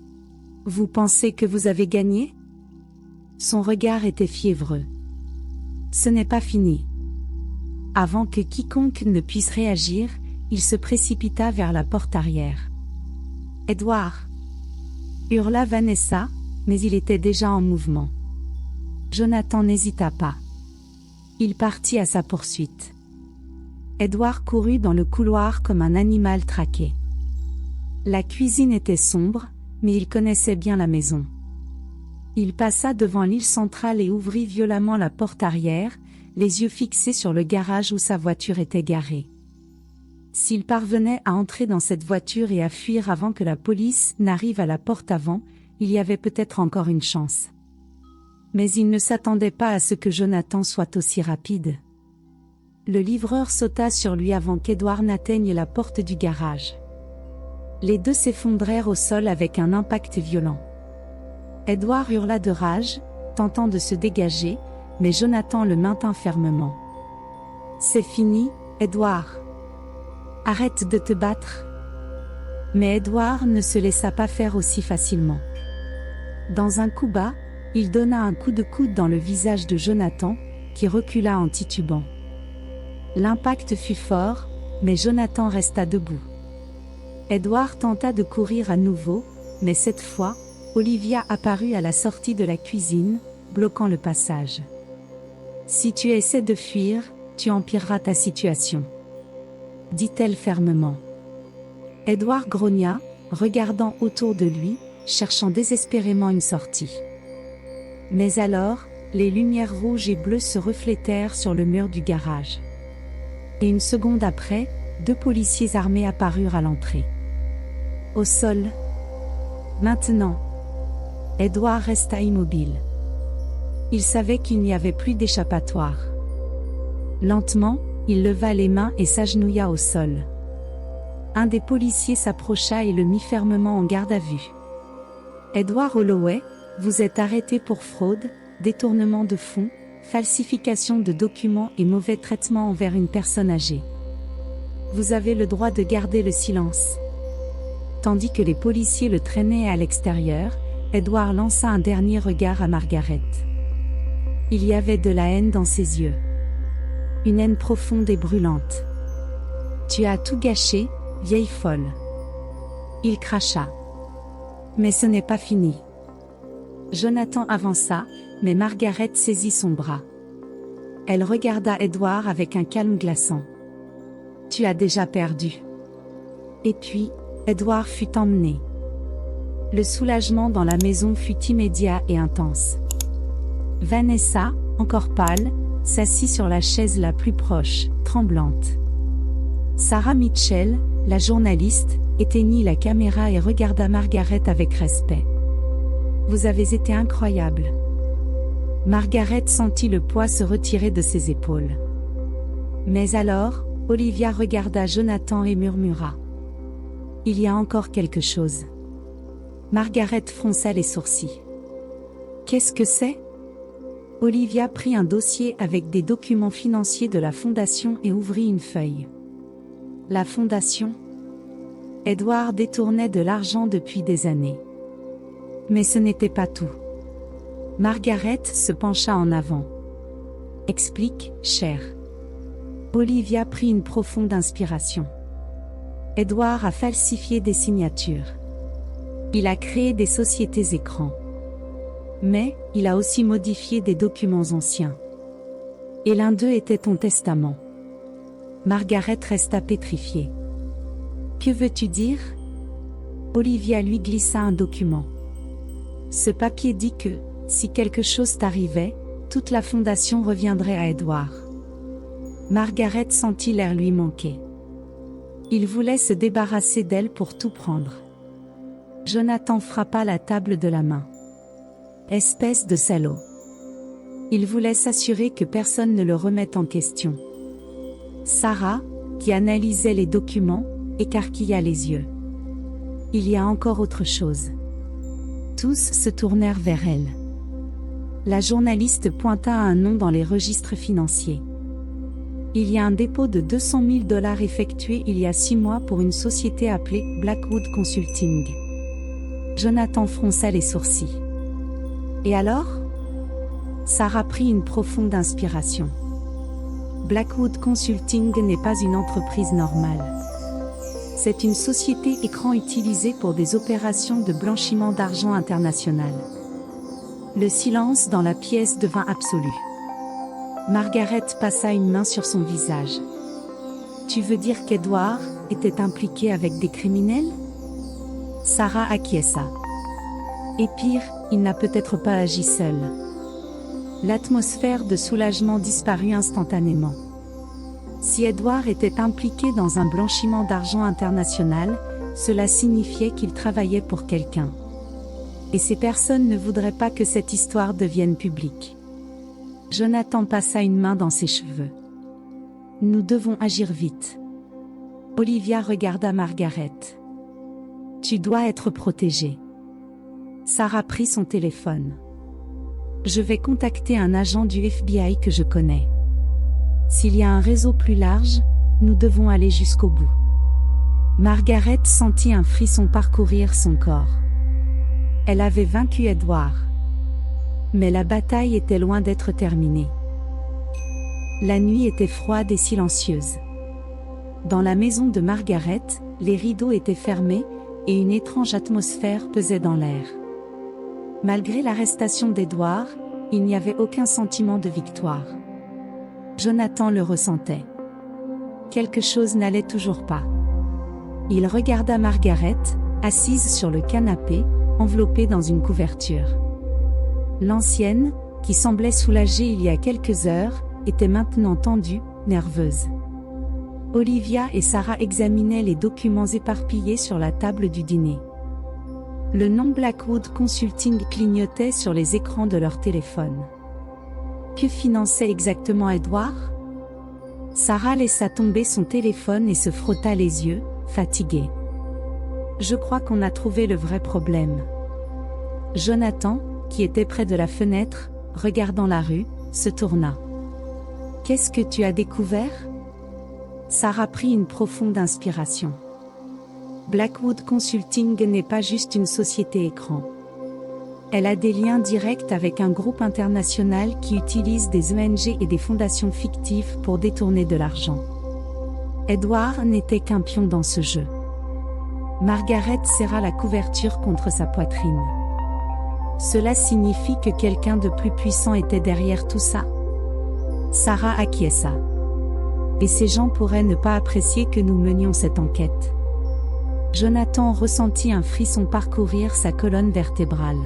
[SPEAKER 1] « Vous pensez que vous avez gagné ?» Son regard était fiévreux. « Ce n'est pas fini. » Avant que quiconque ne puisse réagir, il se précipita vers la porte arrière. « Edward !» hurla Vanessa, mais il était déjà en mouvement. Jonathan n'hésita pas. Il partit à sa poursuite. Edward courut dans le couloir comme un animal traqué. La cuisine était sombre, mais il connaissait bien la maison. Il passa devant l'île centrale et ouvrit violemment la porte arrière, les yeux fixés sur le garage où sa voiture était garée. S'il parvenait à entrer dans cette voiture et à fuir avant que la police n'arrive à la porte avant, il y avait peut-être encore une chance. Mais il ne s'attendait pas à ce que Jonathan soit aussi rapide. Le livreur sauta sur lui avant qu'Edward n'atteigne la porte du garage. Les deux s'effondrèrent au sol avec un impact violent. Edward hurla de rage, tentant de se dégager, mais Jonathan le maintint fermement. « C'est fini, Edward. Arrête de te battre. » Mais Edward ne se laissa pas faire aussi facilement. Dans un coup bas, il donna un coup de coude dans le visage de Jonathan, qui recula en titubant. L'impact fut fort, mais Jonathan resta debout. Edward tenta de courir à nouveau, mais cette fois, Olivia apparut à la sortie de la cuisine, bloquant le passage. « Si tu essaies de fuir, tu empireras ta situation. » dit-elle fermement. Edward grogna, regardant autour de lui, cherchant désespérément une sortie. Mais alors, les lumières rouges et bleues se reflétèrent sur le mur du garage. Et une seconde après, deux policiers armés apparurent à l'entrée. Au sol. Maintenant. Edward resta immobile. Il savait qu'il n'y avait plus d'échappatoire. Lentement, il leva les mains et s'agenouilla au sol. Un des policiers s'approcha et le mit fermement en garde à vue. « Edward Holloway, vous êtes arrêté pour fraude, détournement de fonds, falsification de documents et mauvais traitement envers une personne âgée. Vous avez le droit de garder le silence. » Tandis que les policiers le traînaient à l'extérieur, Edward lança un dernier regard à Margaret. Il y avait de la haine dans ses yeux. Une haine profonde et brûlante. « Tu as tout gâché, vieille folle. » Il cracha. « Mais ce n'est pas fini. » Jonathan avança, mais Margaret saisit son bras. Elle regarda Edward avec un calme glaçant. « Tu as déjà perdu. » Et puis, Edward fut emmené. Le soulagement dans la maison fut immédiat et intense. Vanessa, encore pâle, s'assit sur la chaise la plus proche, tremblante. Sarah Mitchell, la journaliste, éteignit la caméra et regarda Margaret avec respect. Vous avez été incroyable. Margaret sentit le poids se retirer de ses épaules. Mais alors, Olivia regarda Jonathan et murmura. Il y a encore quelque chose. Margaret fronça les sourcils. Qu'est-ce que c'est? Olivia prit un dossier avec des documents financiers de la fondation et ouvrit une feuille. La fondation? Edward détournait de l'argent depuis des années. Mais ce n'était pas tout. Margaret se pencha en avant. Explique, chère. Olivia prit une profonde inspiration. Edward a falsifié des signatures. Il a créé des sociétés écrans. Mais, il a aussi modifié des documents anciens. Et l'un d'eux était ton testament. Margaret resta pétrifiée. Que veux-tu dire? Olivia lui glissa un document. Ce papier dit que, si quelque chose t'arrivait, toute la fondation reviendrait à Edward. Margaret sentit l'air lui manquer. Il voulait se débarrasser d'elle pour tout prendre. Jonathan frappa la table de la main. Espèce de salaud. Il voulait s'assurer que personne ne le remette en question. Sarah, qui analysait les documents, écarquilla les yeux. Il y a encore autre chose. Tous se tournèrent vers elle. La journaliste pointa à un nom dans les registres financiers. Il y a un dépôt de 200 000 $ effectué il y a 6 mois pour une société appelée Blackwood Consulting. Jonathan fronça les sourcils. Et alors? Sarah prit une profonde inspiration. Blackwood Consulting n'est pas une entreprise normale. C'est une société écran utilisée pour des opérations de blanchiment d'argent international. Le silence dans la pièce devint absolu. Margaret passa une main sur son visage. Tu veux dire qu'Edward était impliqué avec des criminels? Sarah acquiesça. Et pire, il n'a peut-être pas agi seul. L'atmosphère de soulagement disparut instantanément. Si Edward était impliqué dans un blanchiment d'argent international, cela signifiait qu'il travaillait pour quelqu'un. Et ces personnes ne voudraient pas que cette histoire devienne publique. Jonathan passa une main dans ses cheveux. Nous devons agir vite. Olivia regarda Margaret. Tu dois être protégée. Sarah prit son téléphone. Je vais contacter un agent du FBI que je connais. S'il y a un réseau plus large, nous devons aller jusqu'au bout. Margaret sentit un frisson parcourir son corps. Elle avait vaincu Edward. Mais la bataille était loin d'être terminée. La nuit était froide et silencieuse. Dans la maison de Margaret, les rideaux étaient fermés, et une étrange atmosphère pesait dans l'air. Malgré l'arrestation d'Edward, il n'y avait aucun sentiment de victoire. Jonathan le ressentait. Quelque chose n'allait toujours pas. Il regarda Margaret, assise sur le canapé, enveloppée dans une couverture. L'ancienne, qui semblait soulagée il y a quelques heures, était maintenant tendue, nerveuse. Olivia et Sarah examinaient les documents éparpillés sur la table du dîner. Le nom Blackwood Consulting clignotait sur les écrans de leur téléphone. Que finançait exactement Edward? Sarah laissa tomber son téléphone et se frotta les yeux, fatiguée. Je crois qu'on a trouvé le vrai problème. Jonathan, qui était près de la fenêtre, regardant la rue, se tourna. Qu'est-ce que tu as découvert? Sarah prit une profonde inspiration. Blackwood Consulting n'est pas juste une société écran. Elle a des liens directs avec un groupe international qui utilise des ONG et des fondations fictives pour détourner de l'argent. Edward n'était qu'un pion dans ce jeu. Margaret serra la couverture contre sa poitrine. Cela signifie que quelqu'un de plus puissant était derrière tout ça? Sarah acquiesça. Et ces gens pourraient ne pas apprécier que nous menions cette enquête. Jonathan ressentit un frisson parcourir sa colonne vertébrale.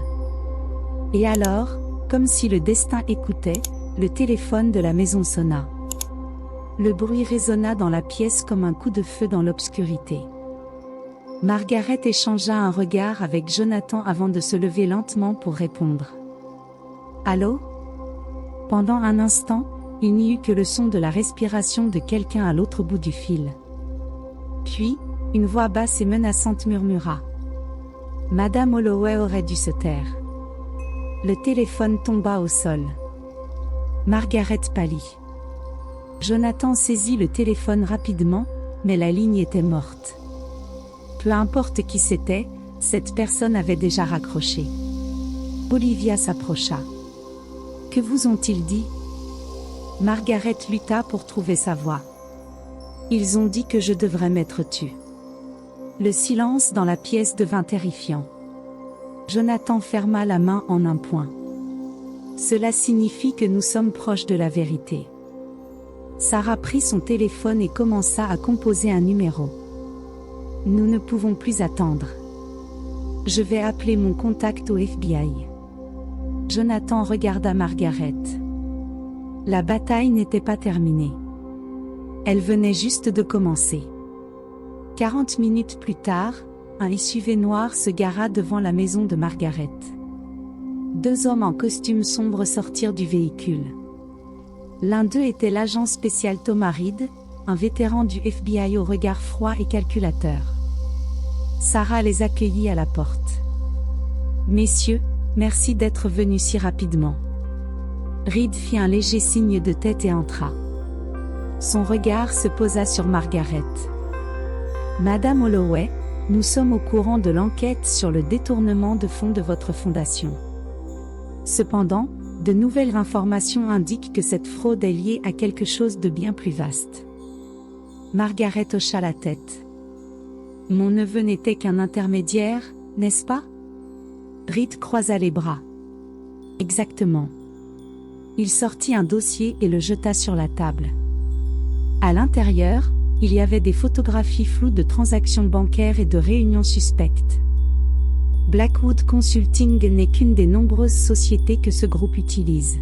[SPEAKER 1] Et alors, comme si le destin écoutait, le téléphone de la maison sonna. Le bruit résonna dans la pièce comme un coup de feu dans l'obscurité. Margaret échangea un regard avec Jonathan avant de se lever lentement pour répondre. Allô ? Pendant un instant, il n'y eut que le son de la respiration de quelqu'un à l'autre bout du fil. Puis, une voix basse et menaçante murmura. Madame Holloway aurait dû se taire. Le téléphone tomba au sol. Margaret pâlit. Jonathan saisit le téléphone rapidement, mais la ligne était morte. Peu importe qui c'était, cette personne avait déjà raccroché. Olivia s'approcha. Que vous ont-ils dit ? Margaret lutta pour trouver sa voix. Ils ont dit que je devrais m'être tue. Le silence dans la pièce devint terrifiant. Jonathan ferma la main en un poing. Cela signifie que nous sommes proches de la vérité. Sarah prit son téléphone et commença à composer un numéro. Nous ne pouvons plus attendre. Je vais appeler mon contact au FBI. Jonathan regarda Margaret. La bataille n'était pas terminée. Elle venait juste de commencer. 40 minutes plus tard, un SUV noir se gara devant la maison de Margaret. 2 hommes en costume sombre sortirent du véhicule. L'un d'eux était l'agent spécial Thomas Reed, un vétéran du FBI au regard froid et calculateur. Sarah les accueillit à la porte. « Messieurs, merci d'être venus si rapidement. » Reed fit un léger signe de tête et entra. Son regard se posa sur Margaret. « Madame Holloway, nous sommes au courant de l'enquête sur le détournement de fonds de votre fondation. Cependant, de nouvelles informations indiquent que cette fraude est liée à quelque chose de bien plus vaste. » Margaret hocha la tête. « Mon neveu n'était qu'un intermédiaire, n'est-ce pas ?» Reed croisa les bras. « Exactement. » Il sortit un dossier et le jeta sur la table. À l'intérieur, il y avait des photographies floues de transactions bancaires et de réunions suspectes. Blackwood Consulting n'est qu'une des nombreuses sociétés que ce groupe utilise.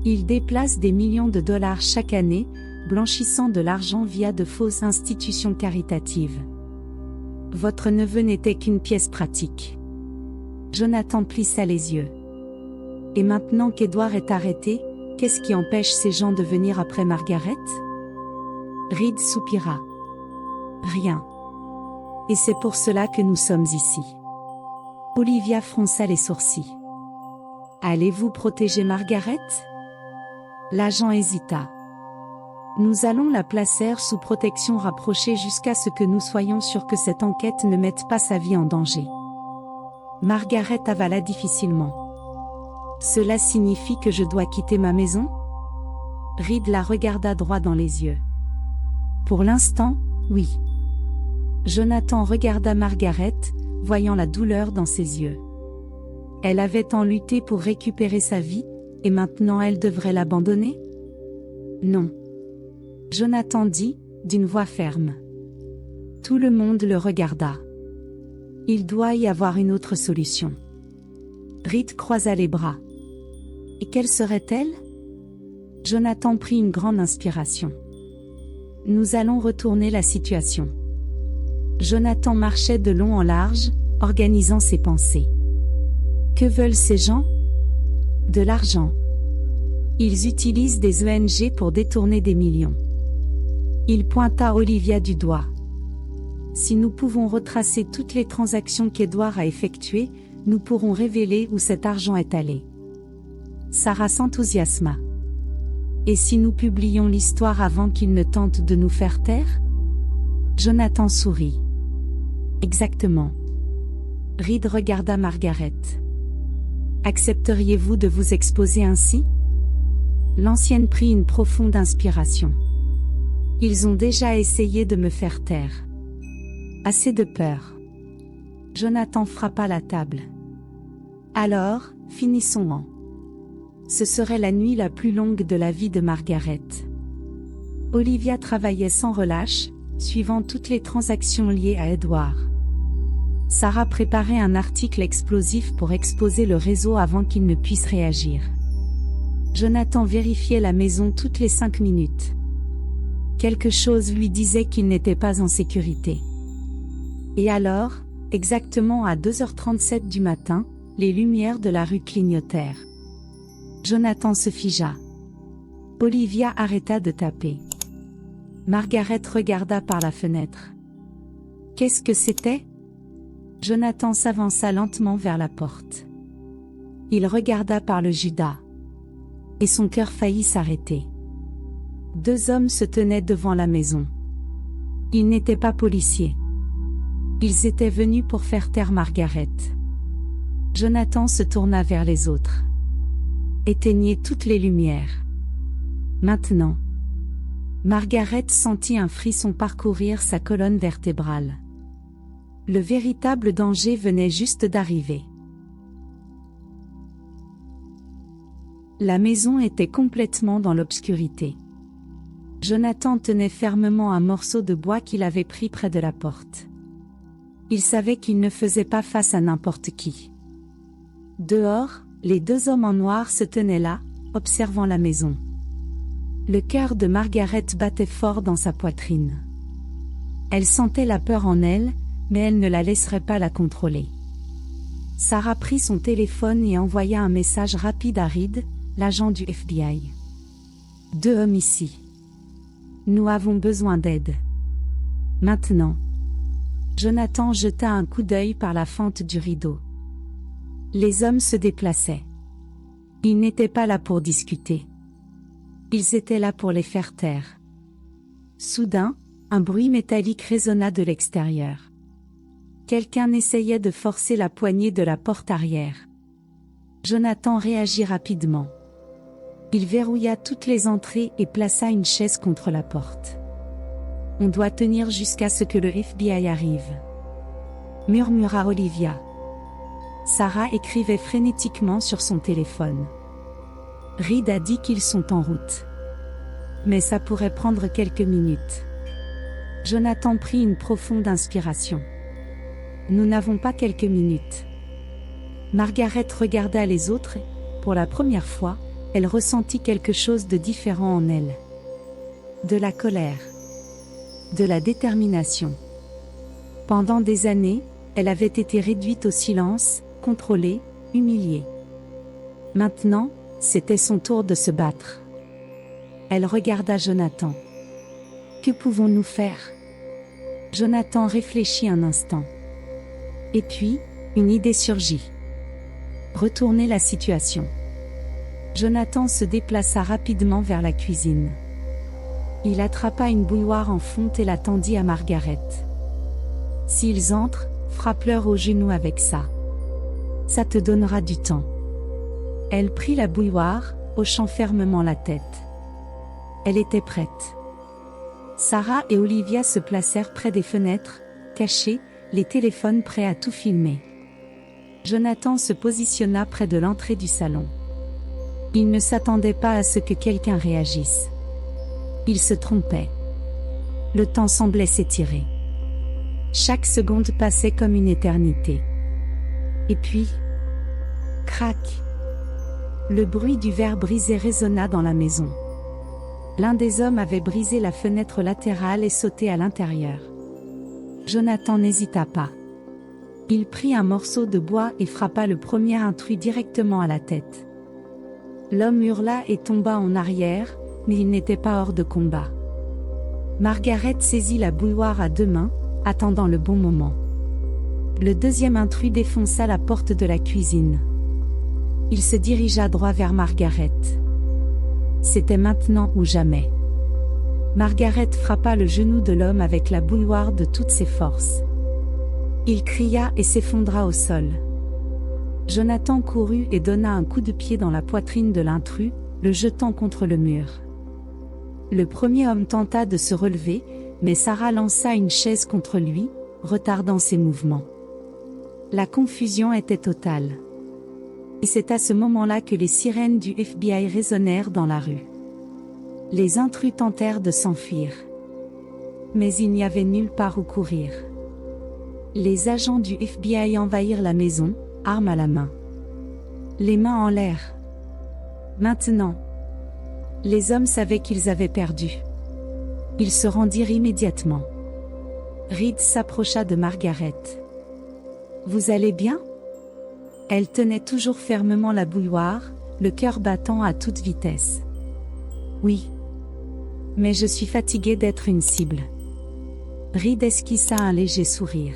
[SPEAKER 1] Il déplace des millions de dollars chaque année, blanchissant de l'argent via de fausses institutions caritatives. Votre neveu n'était qu'une pièce pratique. Jonathan plissa les yeux. Et maintenant qu'Edward est arrêté, qu'est-ce qui empêche ces gens de venir après Margaret ? Reed soupira. Rien. Et c'est pour cela que nous sommes ici. Olivia fronça les sourcils. Allez-vous protéger Margaret ? L'agent hésita. Nous allons la placer sous protection rapprochée jusqu'à ce que nous soyons sûrs que cette enquête ne mette pas sa vie en danger. Margaret avala difficilement. Cela signifie que je dois quitter ma maison ? Reed la regarda droit dans les yeux. Pour l'instant, oui. Jonathan regarda Margaret, voyant la douleur dans ses yeux. Elle avait tant lutté pour récupérer sa vie, et maintenant elle devrait l'abandonner ? Non. Jonathan dit, d'une voix ferme. Tout le monde le regarda. Il doit y avoir une autre solution. Reed croisa les bras. Et quelle serait-elle ? Jonathan prit une grande inspiration. Nous allons retourner la situation. Jonathan marchait de long en large, organisant ses pensées. Que veulent ces gens ? De l'argent. Ils utilisent des ONG pour détourner des millions. Il pointa Olivia du doigt. Si nous pouvons retracer toutes les transactions qu'Edward a effectuées, nous pourrons révéler où cet argent est allé. Sarah s'enthousiasma. Et si nous publions l'histoire avant qu'il ne tente de nous faire taire ? Jonathan sourit. Exactement. Reed regarda Margaret. Accepteriez-vous de vous exposer ainsi ? L'ancienne prit une profonde inspiration. Ils ont déjà essayé de me faire taire. Assez de peur. Jonathan frappa la table. Alors, finissons-en. Ce serait la nuit la plus longue de la vie de Margaret. Olivia travaillait sans relâche, suivant toutes les transactions liées à Edward. Sarah préparait un article explosif pour exposer le réseau avant qu'il ne puisse réagir. Jonathan vérifiait la maison toutes les 5 minutes. Quelque chose lui disait qu'il n'était pas en sécurité. Et alors, exactement à 2h37 du matin, les lumières de la rue clignotèrent. Jonathan se figea. Olivia arrêta de taper. Margaret regarda par la fenêtre. Qu'est-ce que c'était? Jonathan s'avança lentement vers la porte. Il regarda par le judas. Et son cœur faillit s'arrêter. 2 hommes se tenaient devant la maison. Ils n'étaient pas policiers. Ils étaient venus pour faire taire Margaret. Jonathan se tourna vers les autres. Éteignez toutes les lumières. Maintenant. Margaret sentit un frisson parcourir sa colonne vertébrale. Le véritable danger venait juste d'arriver. La maison était complètement dans l'obscurité. Jonathan tenait fermement un morceau de bois qu'il avait pris près de la porte. Il savait qu'il ne faisait pas face à n'importe qui. Dehors, les 2 hommes en noir se tenaient là, observant la maison. Le cœur de Margaret battait fort dans sa poitrine. Elle sentait la peur en elle, mais elle ne la laisserait pas la contrôler. Sarah prit son téléphone et envoya un message rapide à Reed, l'agent du FBI. 2 hommes ici. Nous avons besoin d'aide. Maintenant. Jonathan jeta un coup d'œil par la fente du rideau. Les hommes se déplaçaient. Ils n'étaient pas là pour discuter. Ils étaient là pour les faire taire. Soudain, un bruit métallique résonna de l'extérieur. Quelqu'un essayait de forcer la poignée de la porte arrière. Jonathan réagit rapidement. Il verrouilla toutes les entrées et plaça une chaise contre la porte. On doit tenir jusqu'à ce que le FBI arrive, murmura Olivia. Sarah écrivait frénétiquement sur son téléphone. Reed a dit qu'ils sont en route. Mais ça pourrait prendre quelques minutes. Jonathan prit une profonde inspiration. Nous n'avons pas quelques minutes. Margaret regarda les autres et, pour la première fois, elle ressentit quelque chose de différent en elle. De la colère. De la détermination. Pendant des années, elle avait été réduite au silence, contrôlée, humiliée. Maintenant, c'était son tour de se battre. Elle regarda Jonathan. Que pouvons-nous faire? Jonathan réfléchit un instant. Et puis, une idée surgit. Retourner la situation. Jonathan se déplaça rapidement vers la cuisine. Il attrapa une bouilloire en fonte et la tendit à Margaret. S'ils entrent, frappe-leur au genou avec ça. Ça te donnera du temps. Elle prit la bouilloire, hochant fermement la tête. Elle était prête. Sarah et Olivia se placèrent près des fenêtres, cachés, les téléphones prêts à tout filmer. Jonathan se positionna près de l'entrée du salon. Il ne s'attendait pas à ce que quelqu'un réagisse. Il se trompait. Le temps semblait s'étirer. Chaque seconde passait comme une éternité. Et puis, crac. Le bruit du verre brisé résonna dans la maison. L'un des hommes avait brisé la fenêtre latérale et sauté à l'intérieur. Jonathan n'hésita pas. Il prit un morceau de bois et frappa le premier intrus directement à la tête. L'homme hurla et tomba en arrière, mais il n'était pas hors de combat. Margaret saisit la bouilloire à 2 mains, attendant le bon moment. Le deuxième intrus défonça la porte de la cuisine. Il se dirigea droit vers Margaret. C'était maintenant ou jamais. Margaret frappa le genou de l'homme avec la bouilloire de toutes ses forces. Il cria et s'effondra au sol. Jonathan courut et donna un coup de pied dans la poitrine de l'intrus, le jetant contre le mur. Le premier homme tenta de se relever, mais Sarah lança une chaise contre lui, retardant ses mouvements. La confusion était totale. Et c'est à ce moment-là que les sirènes du FBI résonnèrent dans la rue. Les intrus tentèrent de s'enfuir. Mais il n'y avait nulle part où courir. Les agents du FBI envahirent la maison, armes à la main. Les mains en l'air. Maintenant. Les hommes savaient qu'ils avaient perdu. Ils se rendirent immédiatement. Reed s'approcha de Margaret. Vous allez bien? Elle tenait toujours fermement la bouilloire, le cœur battant à toute vitesse. Oui. Mais je suis fatiguée d'être une cible. Reed esquissa un léger sourire.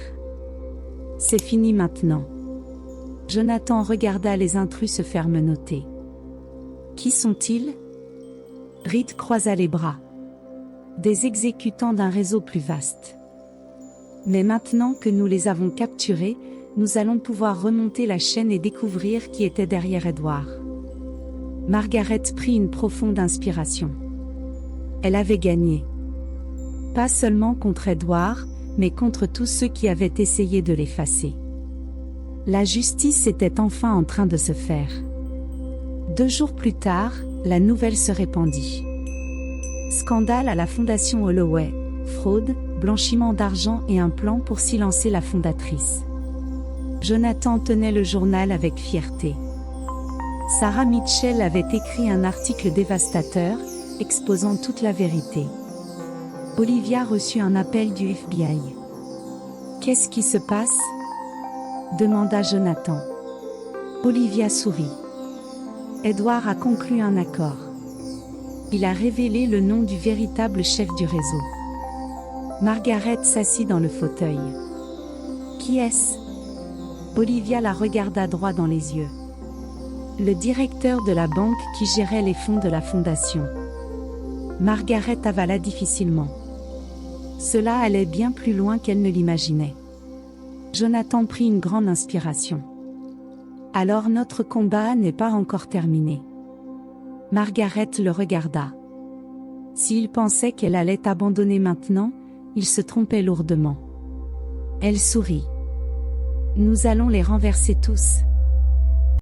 [SPEAKER 1] C'est fini maintenant. Jonathan regarda les intrus se faire menotter. Qui sont-ils? Reed croisa les bras. Des exécutants d'un réseau plus vaste. Mais maintenant que nous les avons capturés, nous allons pouvoir remonter la chaîne et découvrir qui était derrière Edward. Margaret prit une profonde inspiration. Elle avait gagné. Pas seulement contre Edward, mais contre tous ceux qui avaient essayé de l'effacer. La justice était enfin en train de se faire. 2 jours plus tard, la nouvelle se répandit. Scandale à la Fondation Holloway, fraude, blanchiment d'argent et un plan pour silencer la fondatrice. Jonathan tenait le journal avec fierté. Sarah Mitchell avait écrit un article dévastateur, exposant toute la vérité. Olivia reçut un appel du FBI. Qu'est-ce qui se passe? Demanda Jonathan. Olivia sourit. Edward a conclu un accord. Il a révélé le nom du véritable chef du réseau. Margaret s'assit dans le fauteuil. Qui est-ce? Olivia la regarda droit dans les yeux. Le directeur de la banque qui gérait les fonds de la fondation. Margaret avala difficilement. Cela allait bien plus loin qu'elle ne l'imaginait. Jonathan prit une grande inspiration. Alors notre combat n'est pas encore terminé. Margaret le regarda. S'il pensait qu'elle allait abandonner maintenant, il se trompait lourdement. Elle sourit. Nous allons les renverser tous.